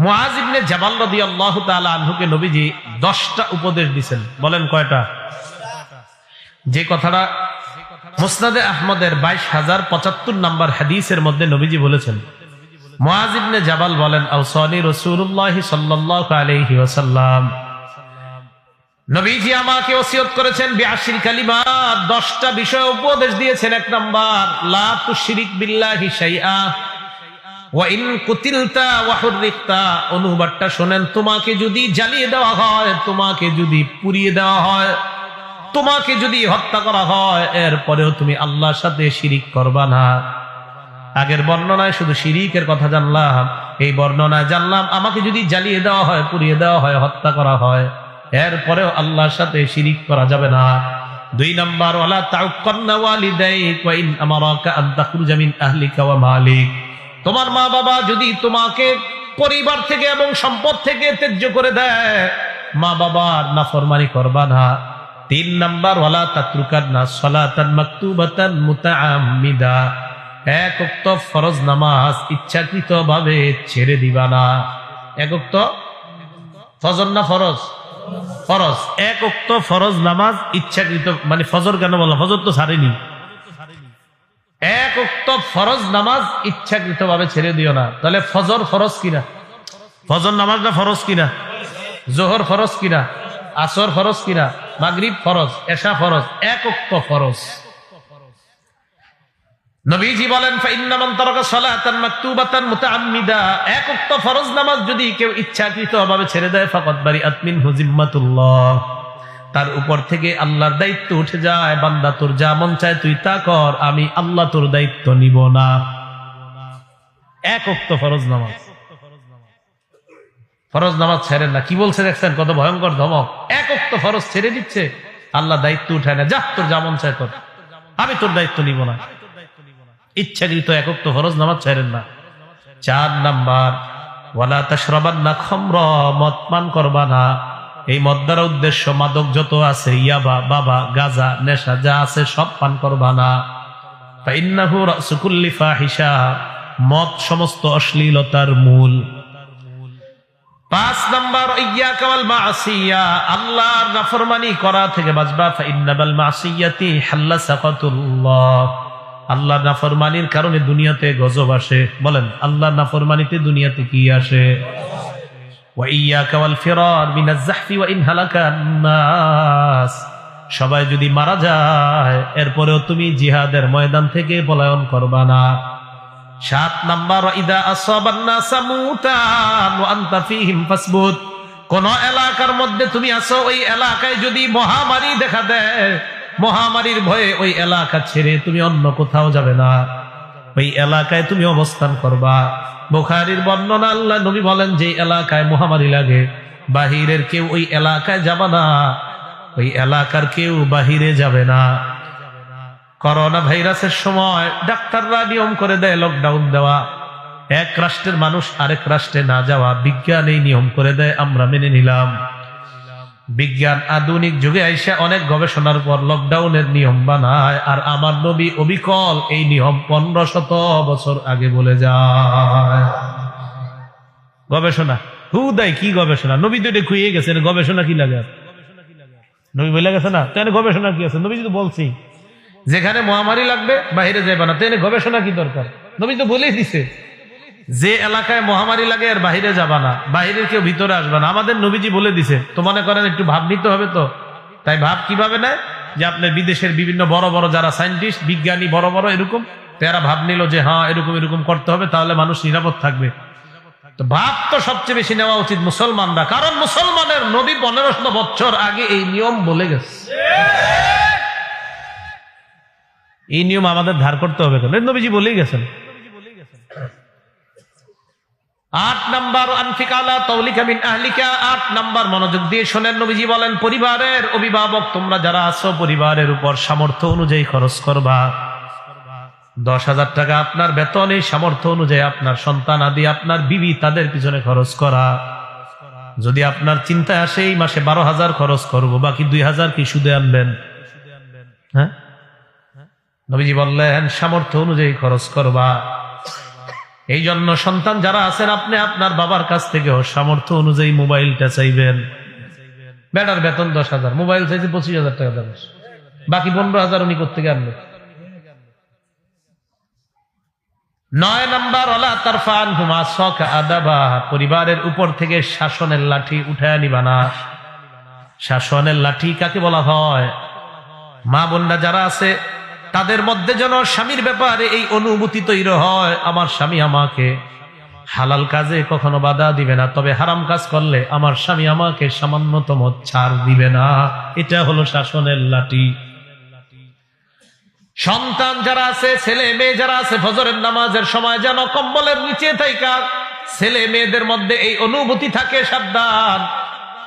S1: মুআজ ইবনে জাবাল রাদিয়াল্লাহু তাআলা আনহুকে নবীজি 10টা উপদেশ দিয়েছেন। বলেন কয়টা? যে কথাটা মুসনাদে আহমদের 22,075 নাম্বার হাদিসের মধ্যে নবীজি বলেছেন। মুআজ ইবনে জাবাল বলেন, আওসানি রাসূলুল্লাহ সাল্লাল্লাহু আলাইহি ওয়াসাল্লাম, নবীজি আমাকে ওসিয়ত করেছেন বিআশির কালিমাত, 10টা বিষয় উপদেশ দিয়েছেন। 1 নাম্বার, লা তুশরিক বিল্লাহি শাইআ ওয়া ইন কুতিলতা ওয়া হুররিকতা। অনুবাদটা শুনেন, তোমাকে যদি জ্বালিয়ে দেওয়া হয়, তোমাকে যদি পুড়িয়ে দেওয়া হয়, তোমাকে যদি হত্যা করা হয়, এরপরেও তুমি আল্লাহর সাথে শিরিক করবা না। আগের বর্ণনায় শুধু শিরিকের কথা জানলাম, এই বর্ণনায় জানলাম আমাকে যদি জ্বালিয়ে দেওয়া হয়, পুড়িয়ে দেওয়া হয়, হত্যা করা হয়, এরপরেও আল্লাহর সাথে শিরিক করা যাবে না। 2 নাম্বার, ওয়ালা তাউক্কান্না ওয়ালিদাইক ওয়া ইন আমারাকা আন তাখরুজা মিন আহলিকা ওয়া মালিক। তোমার মা বাবা যদি তোমাকে পরিবার থেকে এবং সম্পদ থেকে ত্যায্য করে দেয়, মা বাবার নাফরমানি করবা না। 3 নাম্বার, ওয়ালা তাতরুকান্না সালাতান মাকতুবাতান মুতাআম্মিদা। 1 ওয়াক্ত ফরজ নামাজ ইচ্ছাকৃতভাবে ছেড়ে দিবা না। 1 ওয়াক্ত ফজর না ফরজ? ফরজ। 1 ওয়াক্ত ফরজ নামাজ ইচ্ছাকৃত, মানে ফজর কেন বললাম? ফজর তো ছাড়েনি। 1 ওয়াক্ত ফরজ নামাজ ইচ্ছাকৃতভাবে ছেড়ে দিও না। তাহলে ফজর ফরজ কিনা? ফজর নামাজটা ফরজ কিনা? জোহর ফরজ কিনা? আসর ফরজ কিনা? মাগরিব ফরজ, এশা ফরজ, 1 ওয়াক্ত ফরজ। নবীজি বলেন, ফাইন্না মান তারাকা সালাতান মাকতুবাতান মুতাআম্মিদা। 1 ওয়াক্ত ফরজ নামাজ যদি কেউ ইচ্ছাকৃতভাবে ছেড়ে দেয়, ফাকাদ বারিআত মিনহু জিম্মাতুল্লাহ, তার উপর থেকে আল্লাহর দায়িত্ব উঠে যায়। বান্দা, তোর যা মন চায় তুই তা কর, আমি আল্লাহ তোর দায়িত্ব নিব না। 1 ওয়াক্ত ফরজ নামাজ, ফরজ নামাজ ছেড়েন না। কি বলছে দেখছেন? কত ভয়ঙ্কর ধমক। 1 ওয়াক্ত ফরজ ছেড়ে দিচ্ছে, আল্লাহ দায়িত্ব উঠায় না। যা, তোর যা মন চায় কর, আমি তোর দায়িত্ব নিব না। ইচ্ছাকৃত 1 ওয়াক্ত ফরজ নামাজ ছেড়েন না। 4 নাম্বার, ওয়ালা তাশরাবান্না খামরা, মদ পান করবা না। এই মদ দ্বারা উদ্দেশ্য মাদক যত আছে, ইয়াবা, বাবা, গাঁজা, নেশা যা আছে সব পান করবা না। ফাইন্নাহু রাসু কুল্লি ফাহিশা, মদ সমস্ত অশ্লীলতার মূল। 5 নাম্বার, ইয়াকা ওয়াল মাসিয়া, আল্লাহর নাফরমানি করা থেকে বাঁচবা। ফাইন্নাল মাসিয়াতি হাল্লা সাকাতুল্লাহ, আল্লাহর নাফরমানির কারণে দুনিয়াতে গজব আসে। বলেন, আল্লাহর নাফরমানিতে দুনিয়াতে কি আসে? ওয়া ইয়াকা ওয়াল ফিরার মিনাজ যাহফি ওয়া ইন হালাকান নাস, সবাই যদি মারা যায়, এরপরেও তুমি জিহাদের ময়দান থেকে পলায়ন করবা না। 7 নাম্বার, ইদা আসাবান নাসা মুতান ওয়া আনতা ফীহিম ফাসবুত, কোন এলাকার মধ্যে তুমি আছো, ওই এলাকায় যদি মহামারী দেখা দেয়, মহামারীর ভয়ে ওই এলাকা ছেড়ে তুমি অন্য কোথাও যাবে না, ওই এলাকায় তুমি অবস্থান করবা। বুখারীর বর্ণনা, আল্লাহ নবী বলেন, যে এলাকায় মহামারী লাগে, বাহিরের কেউ ওই এলাকায় যাবে না, ওই এলাকার কেউ বাহিরে যাবে না। করোনা ভাইরাসের সময় ডাক্তাররা নিয়ম করে দেয় লকডাউন দেওয়া, 1 রাষ্ট্রের মানুষ আরেক রাষ্ট্রে না যাওয়া। বিজ্ঞান এই নিয়ম করে দেয়, আমরা মেনে নিলাম। বিজ্ঞান আধুনিক যুগে আইসা অনেক গবেষণার পর লকডাউনের নিয়ম বানায়, আর আমার নবী অবিকল এই নিয়ম 1500 বছর আগে বলে যায়। গবেষণা হুদাই কি গবেষণা? নবী তো এটা খুইয়ে গেছেন, গবেষণা কি লাগে? নবী বলে গেছে না, তাহলে গবেষণা কি আছে? নবী তো বলছি যেখানে মহামারী লাগবে বাহিরে যাবে না, তাহলে গবেষণা কি দরকার? নবী তো বলেই দিছে, যে এলাকায় মহামারী লাগে আর বাহিরে যাবা না, বাহিরের কেউ ভিতরে আসবে না। আমাদের নবীজি বলে দিছে। তো মনে করেন একটু ভাব নিতে হবে, তো তাই ভাব কিভাবে নেয়? যে আপনার বিদেশের বিভিন্ন বড় বড় যারা সায়েন্টিস্ট, বিজ্ঞানী বড় বড় এরকম, তারা ভাব নিল যে হ্যাঁ এরকম এরকম করতে হবে, তাহলে মানুষ নিরাপদ থাকবে। তো ভাব তো সবচেয়ে বেশি নেওয়া উচিত মুসলমানরা, কারণ মুসলমানের নবী 1500 বছর আগে এই নিয়ম বলে গেছে। এই নিয়ম আমাদের ধার করতে হবে, কেন? নবীজি বলেই গেছেন। 8 নাম্বার, আনফিকালা তাওলিকা মিন আহলিকা। 8 নাম্বার, মনোযোগ দিয়ে শোনেন, নবীজি বলেন, পরিবারের অভিভাবক তোমরা যারা আছো, পরিবারের উপর সামর্থ্য অনুযায়ী খরচ করবা। 10,000 টাকা আপনার বেতন, এই সামর্থ্য অনুযায়ী আপনার সন্তান আদি, আপনার বিবি, তাদের পিছনে খরচ করা। যদি আপনার চিন্তায় আসে এই মাসে 12,000 খরচ করবো, বাকি 2,000 কি সুদে আনবেন? হ্যাঁ, নবীজি বললেন সামর্থ্য অনুযায়ী খরচ করবা। এই জন্য সন্তান যারা আছেন, আপনি আপনার বাবার কাছ থেকেও সামর্থ্য অনুযায়ী মোবাইলটা চাইবেন। বেটার বেতন 10,000, মোবাইল চাইছে 25,000 টাকা দাম, বাকি 15,000 উনি কোত্থেকে আনবেন? 9 নাম্বার, ওয়ালা তারফা আনহুম আসাকা আদাবা, পরিবারের উপর থেকে শাসনের লাঠি উঠায় নিবা না। শাসনের লাঠি কাকে বলা হয়? মা বোনরা যারা আছে তাদের মধ্যে যেন স্বামীর ব্যাপারে এই অনুভূতি তৈরি হয়, আমার স্বামী আমাকে হালাল কাজে কখনো বাধা দিবে না, তবে হারাম কাজ করলে আমার স্বামী আমাকে সামান্যতম ছাড় দিবে না। এটা হলো শাসনের লাঠি। সন্তান যারা আছে, ছেলে মেয়ে যারা আছে, ফজরের নামাজের সময় যেন কম্বলের নিচে থাকা ছেলে মেয়েদের মধ্যে এই অনুভূতি থাকে, সাবধান,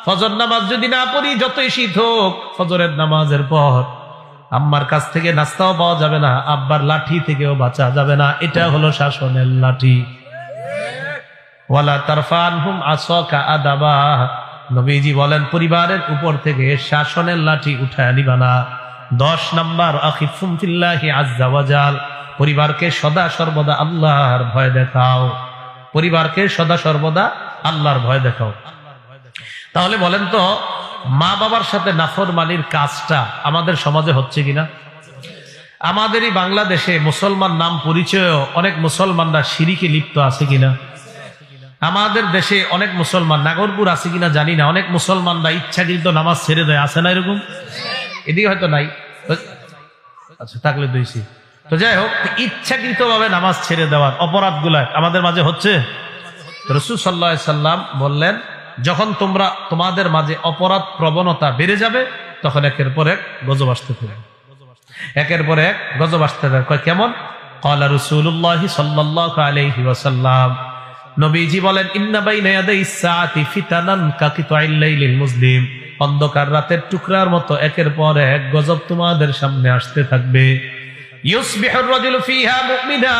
S1: ফজর নামাজ যদি না পড়ি, যতই শীত হোক, ফজরের নামাজের পর আম্মার কাছ থেকে নাস্তাও পাওয়া যাবে না, আব্বার লাঠি থেকেও বাঁচা যাবে না। এটা হলো শাসনের লাঠি। ওয়ালা তারফানহুম আসাকা আদাবা, নবীজি বলেন পরিবারের উপর থেকে শাসনের লাঠি উঠায় নিবা না। 10 নাম্বার, আখিফুম ফিল্লাহি আযজা ওয়াজাল, পরিবারকে সদা সর্বদা আল্লাহর ভয় দেখাও। পরিবারকে সদা সর্বদা আল্লাহর ভয় দেখাও। তাহলে বলেন তো, মা বাবার সাথে নাফরমানির কাজটা আমাদের সমাজে হচ্ছে কিনা? আমাদেরই বাংলাদেশে মুসলমান নাম পরিচয় অনেক মুসলমানরা শিরিকে লিপ্ত আছে কিনা? আমাদের দেশে অনেক মুসলমান, নাগরপুর আছে কিনা জানি না, অনেক মুসলমানরা ইচ্ছাকৃত নামাজ ছেড়ে দেয়, আছে না এরকম? এদিকে হয়তো নাই, আচ্ছা থাকলে দইছি। তো যাই হোক, ইচ্ছাকৃত ভাবে নামাজ ছেড়ে দেওয়ার অপরাধ গুলা আমাদের মাঝে হচ্ছে। রাসূল সাল্লাল্লাহু আলাইহি সাল্লাম বললেন, যখন তোমাদের মাঝে অপরাধ প্রবণতা বেড়ে যাবে, তখন একের পর এক গজব আসতে থাকবে, একের পর এক গজব আসতে থাকবে। কেমন? ক্বালা রাসূলুল্লাহি সাল্লাল্লাহু আলাইহি ওয়াসাল্লাম, নবীজি বলেন, ইন্না বাইনা ইয়াদাইস সাআতি ফিতানান কাকিতাইল লাইলিল মুসলিম, অন্ধকার রাতের টুকরার মতো একের পর এক গজব তোমাদের সামনে আসতে থাকবে। ইউসবিহুর রাজুলু ফিহা মুমিনা,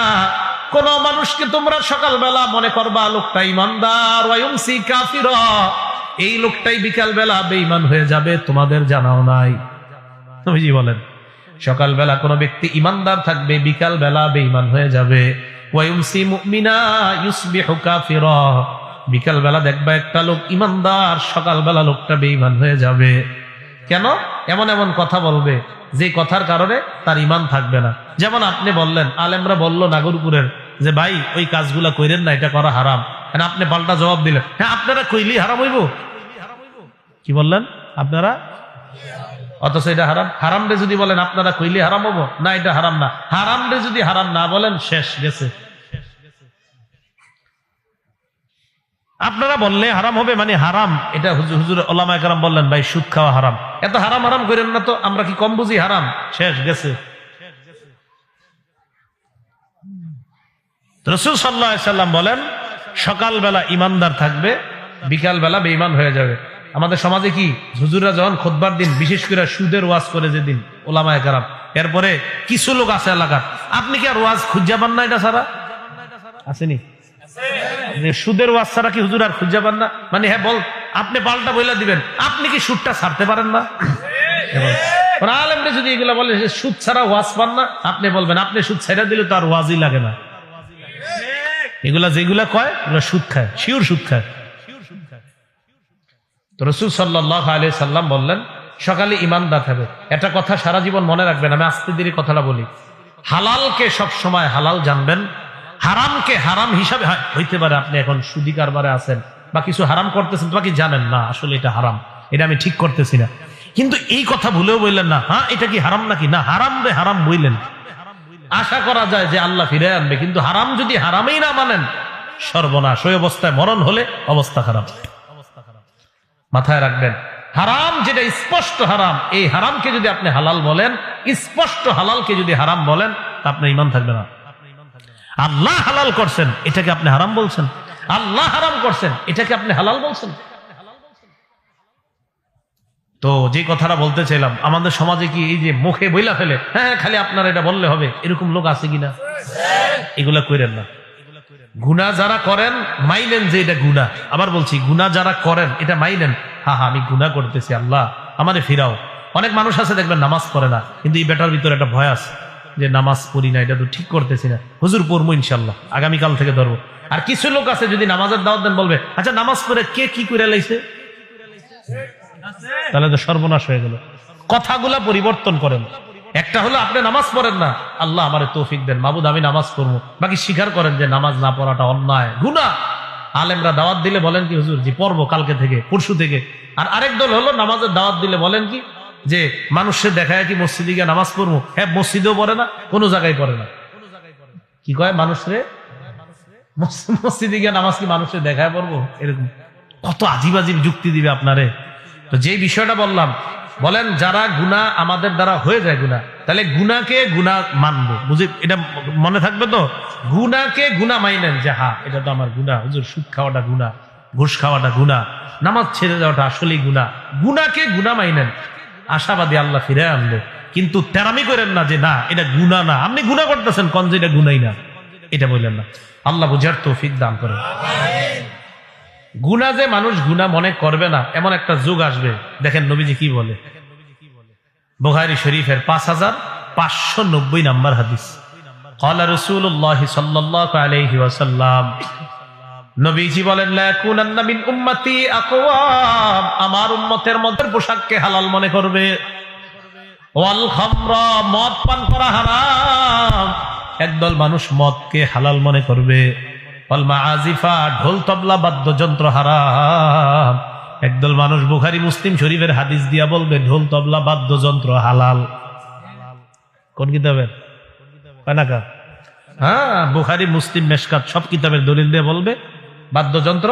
S1: কোন মানুষকে তোমরা সকালবেলা মনে করবা লোকটা ঈমানদার, ওয়া ইউমসি কাফিরা, এই লোকটাই বিকালবেলা বেঈমান হয়ে যাবে, তোমাদের জানাও নাই। নবীজি বলেন, সকালবেলা কোন ব্যক্তি ঈমানদার থাকবে, বিকালবেলা বেঈমান হয়ে যাবে। ওয়া ইউমসি মুমিনা ইউসবিহু কাফিরা, বিকালবেলা দেখবা একটা লোক ঈমানদার, সকালবেলা লোকটা বেঈমান হয়ে যাবে। কেন? এমন এমন কথা বলবে যে কথার কারণে তার ঈমান থাকবে না। যেমন আপনি বললেন, আলেমরা বলল নাগরপুরের যে ভাই ওই কাজগুলা কইরেন না, এটা করা হারাম, আপনি পাল্টা জবাব দিলেন, হ্যাঁ আপনারা কইলি হারাম হইব। কি বললেন আপনারা? অথচ এটা হারাম। হারাম রে যদি বলেন আপনারা কইলি হারাম হবো না, এটা হারাম না। হারাম রে যদি হারাম না বলেন, শেষ গেছে। আপনারা বললে হারাম হবে মানে হারাম, এটা হুজুর ওলামায়ে কেরাম বললেন ভাই সুদ খাওয়া হারাম, এত হারাম হারাম করেন না তো, আমরা কি কম বুঝি? হারাম, শেষ গেছে। রাসূল সাল্লাল্লাহু আলাইহি সাল্লাম বলেন, সকালবেলা ঈমানদার থাকবে, বিকালবেলা বেঈমান হয়ে যাবে। আমাদের সমাজে কি হুজুররা যখন খুতবার দিন, বিশেষ করে সুদের ওয়াজ করে যেদিন ওলামায়ে কেরাম, এরপরে কিছু লোক আছে এলাকার, আপনি কি আর ওয়াজ খুঁজে পান না? এটা ছাড়া আসেনি যে সুদের ওয়াজ ছাড়া কি হুজুর আর খুঁজে পান না? মানে হ্যাঁ বল, আপনি পাল্টা বইলা দিবেন, আপনি কি সুদটা ছাড়তে পারেন না? আলেমরা যদি এগুলা বলে সুদ ছাড়া ওয়াজ পান না, আপনি বলবেন আপনি সুদ ছাড়া দিলে তো আর ওয়াজই লাগে না। এগুলা যেগুলা কয় ওগুলা সুদ খায়, শিওর সুদ খায়। তো রাসূল সাল্লাল্লাহু আলাইহি সাল্লাম বললেন, সকালে ঈমানদার থাকবে। একটা কথা সারা জীবন মনে রাখবেন, আমি আস্তে ধীরে কথাটা বলি। হালালকে সব সময় হালাল জানবেন, হারামকে হারাম হিসাবে। হইতে পারে আপনি এখন সুদি কারবারে আছেন বা কিছু হারাম করতেছেন, বাকি জানেন না আসলে এটা হারাম, এটা আমি ঠিক করতেছি না, কিন্তু এই কথা ভুলেও বললেন না, হ্যাঁ এটা কি হারাম নাকি? না, হারাম রে হারাম বললেন। আশা করা যায় যে আল্লাহ ফিরে আনবে, কিন্তু হারাম যদি হারামেই না মানেন, সর্বনাশ। ওই অবস্থায় মরণ হলে অবস্থা খারাপ। মাথায় রাখবেন, হারাম যেটা স্পষ্ট হারাম, এই হারামকে যদি আপনি হালাল বলেন, স্পষ্ট হালালকে যদি হারাম বলেন, তা আপনার ঈমান থাকবে না। আল্লাহ হালাল করছেন, এটাকে আপনি হারাম বলছেন। আল্লাহ হারাম করছেন, এটাকে আপনি হালাল বলছেন। তো যে কথাটা বলতে চাইলাম, আমাদের সমাজে কি এই যে মুখে বইলা ফেলে, হ্যাঁ খালি আপনারা এটা বললে হবে, এরকম লোক আছে কিনা? এগুলা কইরেন না। গুনাহ যারা করেন মাইলেন যে এটা গুনাহ। আবার বলছি, গুনাহ যারা করেন এটা মাইলেন, হ্যাঁ আমি গুনাহ করতেছি, আল্লাহ আমারে ফিরাও। অনেক মানুষ আছে দেখবেন নামাজ পড়ে না, কিন্তু এই বেটার ভিতরে একটা ভয় আছে যে নামাজ পড়ি না, এটা তো ঠিক করতেছি না, হুজুর পড়বো ইনশাল্লাহ, আগামীকাল থেকে ধরবো। আর কিছু লোক আছে যদি নামাজের দাওয়াত দেন, বলবে আচ্ছা নামাজ পড়ে কে কি করে লাইছে, তাহলে তো সর্বনাশ হয়ে গেল। কথাগুলা পরিবর্তন করেন। একটা হলো আপনি নামাজ পড়েন না, আল্লাহ আমারে তৌফিক দেন, মাবুদ আমি নামাজ পড়বো, বাকি স্বীকার করেন যে নামাজ না পড়াটা অন্যায়, গুনাহ। আলেমরা দাওয়াত দিলে বলেন কি হুজুর জি পড়বো কালকে থেকে, পরশু থেকে, আর আরেক দল হলো নামাজের দাওয়াত দিলে বলেন কি যে মানুষের দেখায় কি মসজিদে গিয়ে নামাজ পড়বো, হ্যাঁ মসজিদেও পড়ে না, কোনো জায়গায় পড়ে না। কি কয় মানুষরে মসজিদে গিয়ে নামাজ কি মানুষের দেখায় পড়বো, এরকম কত আজিব আজিব যুক্তি দিবে আপনারে। তো যে বিষয়টা বললাম, বলেন যারা গুনাহ আমাদের দ্বারা হয়ে যায় গুনাহ, তাহলে গুনাহকে গুনাহ মানবো, বুঝি এটা মনে থাকবে তো? গুনাহকে গুনাহ মাইনেন যে হ্যাঁ এটা তো আমার গুনাহ, হুজুর সুদ খাওয়াটা গুনাহ, ঘুষ খাওয়াটা গুনাহ, নামাজ ছেড়ে যাওয়াটা আসলেই গুনাহ। গুনাহকে গুনাহ মাইনেন, আশাবাদী আল্লাহ ফিরে আনবে। কিন্তু তেরামি করেন না যে না এটা গুনাহ না, আপনি গুনাহ করতেছেন কোন যে এটা গুনাহই না, এটা বললেন না। আল্লাহ বুঝার তৌফিক দান করেন। গুনাহ যে মানুষ গুনাহ মনে করবে না এমন একটা যুগ আসবে। দেখেন নবীজি কি বলে, বুখারী শরীফের 5590 নম্বর হাদিস। ক্বালা রাসূলুল্লাহ সাল্লাল্লাহু আলাইহি ওয়াসাল্লাম, নবীজি বলেন লা ইয়াকুনান্না মিন উম্মতি আকওয়াম, আমার উম্মতের মধ্যে পোশাককে হালাল মনে করবে, ওয়াল খামরা, মদ পান করা হারাম, একদল মানুষ মদকে হালাল মনে করবে, ওয়াল মাআজিফা, ঢোল তবলা বাদ্যযন্ত্র হারাম, একদল মানুষ বুখারী মুসলিম শরীফের হাদিস দিয়া বলবে ঢোল তবলা বাদ্যযন্ত্র হালাল। কোন কিতাবের পানাকা? হ্যাঁ বুখারী মুসলিম মেশকাত সব কিতাবের দলিল দিয়ে বলবে বাদ্যযন্ত্র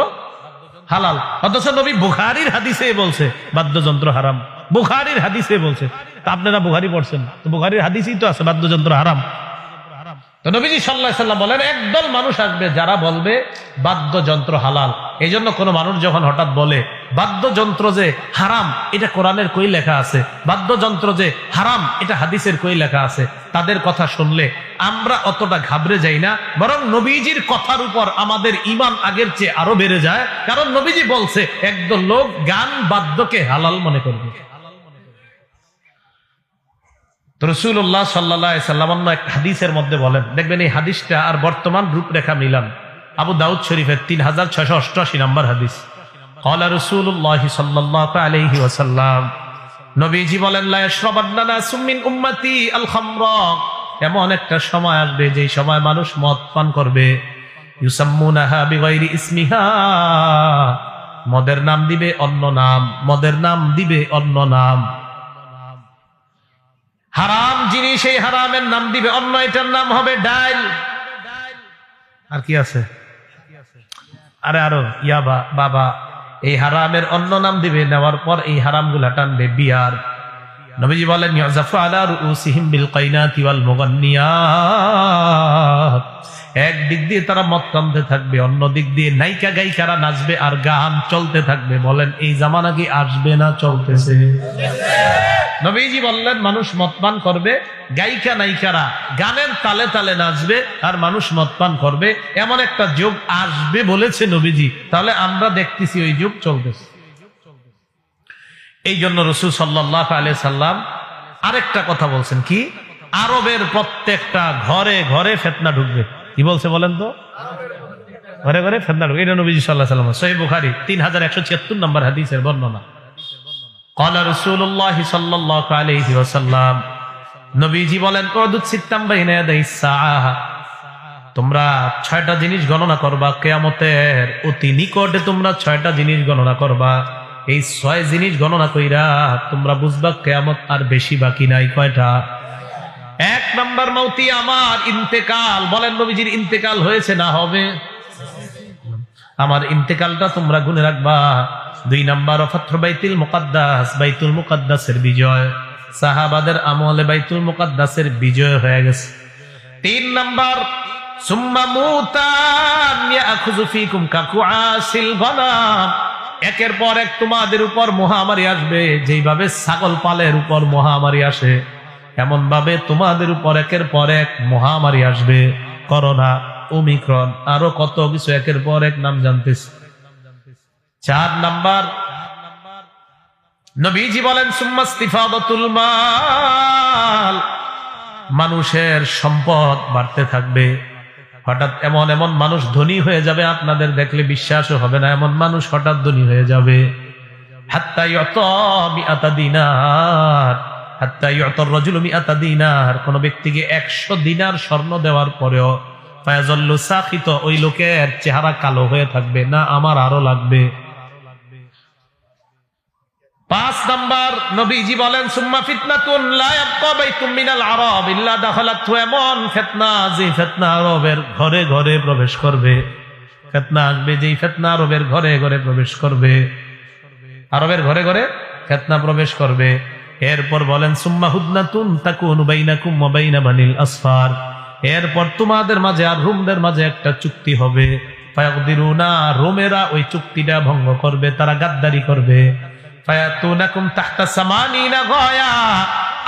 S1: হালাল। অথচ নবী বুখারীর হাদিসে বলছে বাদ্যযন্ত্র হারাম, বুখারীর হাদিসে বলছে। তা আপনারা বুখারী পড়ছেন, তো বুখারীর হাদিসেই তো আছে বাদ্যযন্ত্র হারাম। তো নবীজি সাল্লাল্লাহু আলাইহি ওয়াসাল্লাম বলেন একদল মানুষ আসবে যারা বলবে বাদ্যযন্ত্র হালাল। এই জন্য কোনো মানুষ যখন হঠাৎ বলে বাদ্যযন্ত্র যে হারাম এটা কোরআনের কই লেখা আছে, বাদ্যযন্ত্র যে হারাম এটা হাদিসের কই লেখা আছে, তাদের কথা শুনলে আমরা অতটা ঘাবড়ে যাই না, বরং নবীজির কথার উপর আমাদের ঈমান আগের চেয়ে আরো বেড়ে যায়। কারণ নবীজি বলছে একদল লোক গান বাদ্যকে হালাল মনে করবে। রাসূলুল্লাহ সাল্লাল্লাহু আলাইহি ওয়াসাল্লাম এক হাদিসের মধ্যে বলেন, দেখবেন এই হাদিসটা আর বর্তমান রূপরেখা মিলান, আবু দাউদ শরীফের 3688 নম্বর হাদিস। ক্বালা রাসূলুল্লাহ সাল্লাল্লাহু আলাইহি ওয়াসাল্লাম, নবীজি বলেন লা ইয়াশরাবান্না নাসুম মিন উম্মতি আল খামরা, এমন একটা সময় আসবে যেই সময় মানুষ মদ পান করবে, ইউসাম্মুনাহা বিগাইরি ইসমিহা, মদের নাম দিবে অন্য নাম, মদের নাম দিবে অন্য নাম। হারাম জিনিস এই হারামের নাম দিবে অন্য, এটার নাম হবে ডাইল। আর কি আছে? আরো ইয়াবা, বাবা, এই হারামের অন্য নাম দিবে, নেওয়ার পর এই হারাম গুলা টানবে বিয়ার। নবীজি বলেন ইউযাফু আলা রুউসিহিম বিল কাইনাতি ওয়াল মুগান্নিয়াত, এক দিক দিয়ে তারা মদ টানতে থাকবে, অন্য দিক দিয়ে নায়িকা গায়িকারা নাচবে আর গান চলতে থাকবে। বলেন এই জামানা কি আসবে না চলতেছে? নবীজি বললেন মানুষ মদপান করবে, গায়িকা নায়িকারা গানের তালে তালে নাচবে আর মানুষ মদপান করবে, এমন একটা যুগ আসবে বলেছে নবীজি। তাহলে আমরা দেখতেছি ওই যুগ চলতেছে। এই জন্য রাসূল সাল্লাল্লাহু আলাইহি সাল্লাম আরেকটা কথা বলছেন, কি? আরবের প্রত্যেকটা ঘরে ঘরে ফিতনা ঢুকবে। কি বলছে বলেন তো? ঘরে ঘরে ফিতনা ঢুকবে। এটা নবীজি সাল্লাল্লাহু আলাইহি ওয়াসাল্লাম সহিহ বুখারী 3176 নম্বর হাদিসের বর্ণনা। ক্বালা রাসূলুল্লাহ সাল্লাল্লাহু আলাইহি ওয়াসাল্লাম, নবীজি বলেন উদুত সিত্তাম বাইনা ইয়াদাইস সাআহ, তোমরা 6টা জিনিস গণনা করবা, কিয়ামতের অতি নিকটে তোমরা 6টা জিনিস গণনা করবা। এই 6 জিনিস গণনা কইরা তোমরা বুঝবা কিয়ামত আর বেশি বাকি নাই। কয়টা? 1 নাম্বার মৌতি আমার ইন্তেকাল। বলেন নবীজির ইন্তেকাল হয়েছে না হবে? আমার ইন্তেকালটা তোমরা গুনে রাখবা। 2 নাম্বার ফাতহু বাইতুল মুকাদ্দাস, বাইতুল মুকাদ্দাসের বিজয়, সাহাবাদের আমলে বাইতুল মুকাদ্দাসের বিজয় হয়ে গেছে। 3 নাম্বার সুম্মা মুতান ইয়াখুযু ফীকুম কাকুআসিল গনাম, একের পর এক তোমাদের উপর মহামারী আসবে। যেইভাবে ছাগল পালের উপর মহামারী আসে, এমন ভাবে তোমাদের উপর একের পর এক মহামারী আসবে। করোনা, ওমিক্রন, আরো কত কিছু একের পর এক নাম জানতেছি। 4 নাম্বার নবীজি বলেন সুম্মাস্তিফাদাতুল মাল, মানুষের সম্পদ বাড়তে থাকবে। হঠাৎ এমন এমন মানুষ ধনী হয়ে যাবে আপনাদের দেখলে বিশ্বাসও হবে না, এমন মানুষ হঠাৎ ধনী হয়ে যাবে। হাত্তা ইউতা মিআতা দিনার, হাত্তা ইউতার রাজুলু মিআতা দিনার, কোন ব্যক্তিকে 100 দিনার স্বর্ণ দেওয়ার পরেও ফায়াজাল্লু সাখিত, ওই লোকের চেহারা কালো হয়ে থাকবে, না আমার আরো লাগবে। 5 নাম্বার নবীজি বলেন সুম্মা ফিতনাতুন লা ইয়াবকা বাইতুম মিনাল আরাব ইল্লা দাখালাতহু, এমন ফিতনা যে ফিতনা আরবের ঘরে ঘরে প্রবেশ করবে। ফিতনা আসবে যেই ফিতনা আরবের ঘরে ঘরে প্রবেশ করবে, আরবের ঘরে ঘরে ফিতনা প্রবেশ করবে। এরপর বলেন সুম্মা হুদনাতুন তাকুনু বাইনাকুম ওয়া বাইনা বানিল আসফার, এরপর তোমাদের মাঝে আর রোমদের মাঝে একটা চুক্তি হবে। ফায়াকদিরুনা, রোমেরা ওই চুক্তিটা ভঙ্গ করবে, তারা গাদ্দারি করবে। ফায়াতুনাকুম তাহতা সামানিনা গায়া,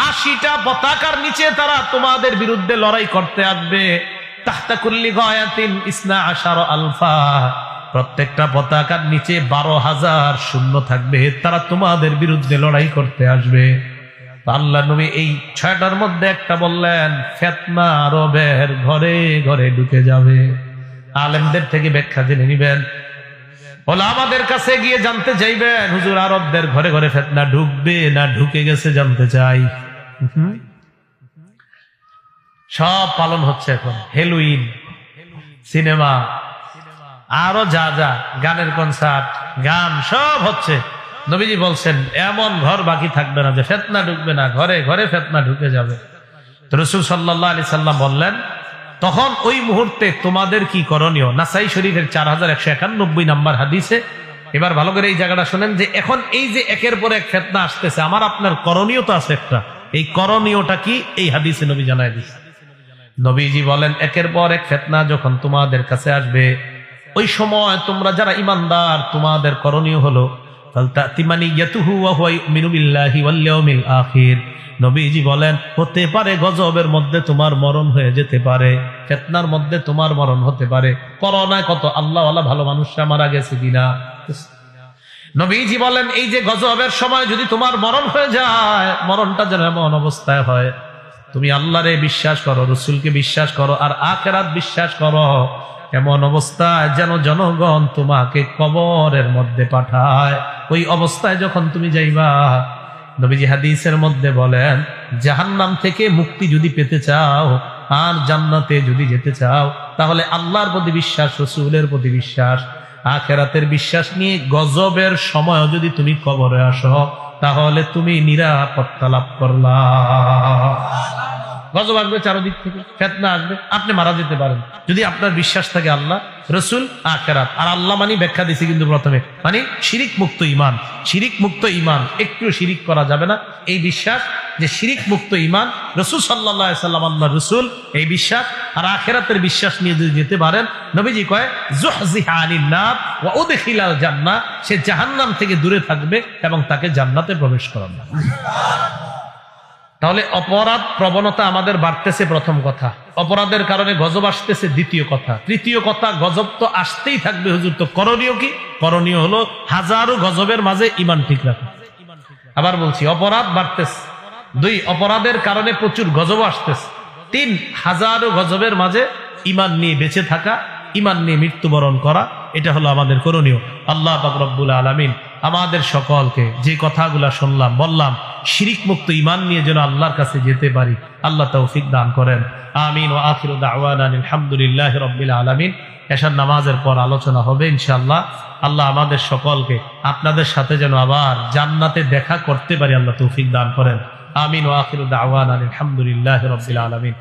S1: 80টা পতাকার নিচে তারা তোমাদের বিরুদ্ধে লড়াই করতে আসবে। তাহতা কুল্লি গায়াতিন ইসনা আশারা আলফা, প্রত্যেকটা পতাকার নিচে 12,000 সৈন্য থাকবে, তারা তোমাদের বিরুদ্ধে লড়াই করতে আসবে। আল্লাহ নবী এই 6টার মধ্যে একটা বললেন, ফিতনা আরবের ঘরে ঘরে ঢুকে যাবে। আলেমদের থেকে ব্যাখ্যা জেনে নিবেন, ওলামাদের কাছে গিয়ে জানতে চাইবেন, হুজুর আরবদের ঘরে ঘরে ফিতনা ঢুকবে না ঢুকে গেছে জানতে চাই। সব পালন হচ্ছে এখন, হেলোইন, সিনেমা, আরো যা যা, গানের কনসার্ট, গান সব হচ্ছে। নবীজি বলছেন এমন ঘর বাকি থাকবে না যে ফিতনা ঢুকবে না, ঘরে ঘরে ফিতনা ঢুকে যাবে। তো রাসূল সাল্লাল্লাহু আলাইহি সাল্লাম বললেন, তখন ওই মুহূর্তে তোমাদের কি করণীয়? নাসাই শরীফের 4191 নাম্বার হাদিসে। এবার ভালো করে এই জায়গাটা শুনেন যে এখন এই যে একের পর এক ফিতনা আসতেছে, আমার আপনার করণীয় তো আছে একটা। এই করণীয়টা কি? এই হাদিসে নবী জানায় দিয়েছে। নবীজি বলেন, একের পর এক ফিতনা যখন তোমাদের কাছে আসবে, ওই সময় তোমরা যারা ঈমানদার, তোমাদের করণীয় হলো ফালতাতিমানিয়াতুহু ওয়া হুয়া ইউমিনু বিল্লাহি ওয়াল ইয়াউমিল আখির। নবীজি বলেন, হতে পারে গজবের মধ্যে তোমার মরণ হয়ে যেতে পারে, ফিতনার মধ্যে তোমার মরণ হতে পারে। করোনায় কত আল্লাহওয়ালা ভালো মানুষরা মারা গেছে কিনা। নবীজি বলেন, এই যে গজবের সময় যদি তোমার মরণ হয়ে যায়, মরণটা যেন এমন অবস্থায় হয় তুমি আল্লাহরে বিশ্বাস করো, রাসূলকে বিশ্বাস করো, আর আখিরাত বিশ্বাস করো, এমন অবস্থায় যেন জনগণ তোমাকে কবরের মধ্যে পাঠায়। ওই অবস্থায় যখন তুমি যাইবা, নবীজি হাদিসের মধ্যে বলেন, জাহান্নাম থেকে মুক্তি যদি পেতে চাও আর জান্নাতে যদি যেতে চাও, তাহলে আল্লাহর প্রতি বিশ্বাস, রাসূলের প্রতি বিশ্বাস, আখিরাতের বিশ্বাস নিয়ে গজবের সময় যদি তুমি কবরে আসো, তাহলে তুমি নিরাপত্তা লাভ করলা। গজব আসবে চারদিক থেকে, ফিতনা আসবে, আপনি মারা যেতে পারেন। যদি আপনার বিশ্বাস থাকে আল্লাহ, রাসূল, আখিরাত। আর আল্লাহ মানে ব্যাখ্যা দিয়েছি কিন্তু প্রথমে, মানে শিরিক মুক্ত ঈমান। শিরিক মুক্ত ঈমান, একটু শিরিক করা যাবে না, এই বিশ্বাস যে শিরিক মুক্ত ঈমান, রাসূল সাল্লাল্লাহু আলাইহি সাল্লাম আল্লাহর রাসূল, এই বিশ্বাস আর আখিরাতের বিশ্বাস নিয়ে যদি যেতে পারেন, নবীজি কয় যুহজিহা আনিন নার ওয়া উদখিলাল জান্নাহ, সে জাহান্নাম থেকে দূরে থাকবে এবং তাকে জান্নাতে প্রবেশ করানো। তাহলে অপরাধ প্রবণতা আমাদের বাড়তেছে, প্রথম কথা। অপরাধের কারণে গজব আসতেছে, দ্বিতীয় কথা। তৃতীয় কথা, গজব তো আসতেই থাকবে হুজুর, তো করণীয় কি? করণীয় হলো হাজারো গজবের মাঝে ঈমান ঠিক রাখা। আবার বলছি, অপরাধ বাড়তেছে। 2, অপরাধের কারণে প্রচুর গজব আসতেছে। 3, হাজারো গজবের মাঝে ঈমান নিয়ে বেঁচে থাকা, ঈমান নিয়ে মৃত্যুবরণ করা, এটা হলো আমাদের করণীয়। আল্লাহ পাক রব্বুল আলামিন আমাদের সকলকে যে কথাগুলা শুনলাম, বললাম, শিরিক মুক্ত ঈমান নিয়ে যেন আল্লাহর কাছে যেতে পারি, আল্লাহ তৌফিক দান করেন। আমিন। ওয়া আখিরু দাওয়ানা আলহামদুলিল্লাহি রাব্বিল আলামিন। এশার নামাজের পর আলোচনা হবে ইনশাআল্লাহ। আল্লাহ আমাদের সকলকে আপনাদের সাথে যেন আবার জান্নাতে দেখা করতে পারি, আল্লাহ তৌফিক দান করেন। আমিন। ওয়া আখিরু দাওয়ানা আলহামদুলিল্লাহি রাব্বিল আলামিন।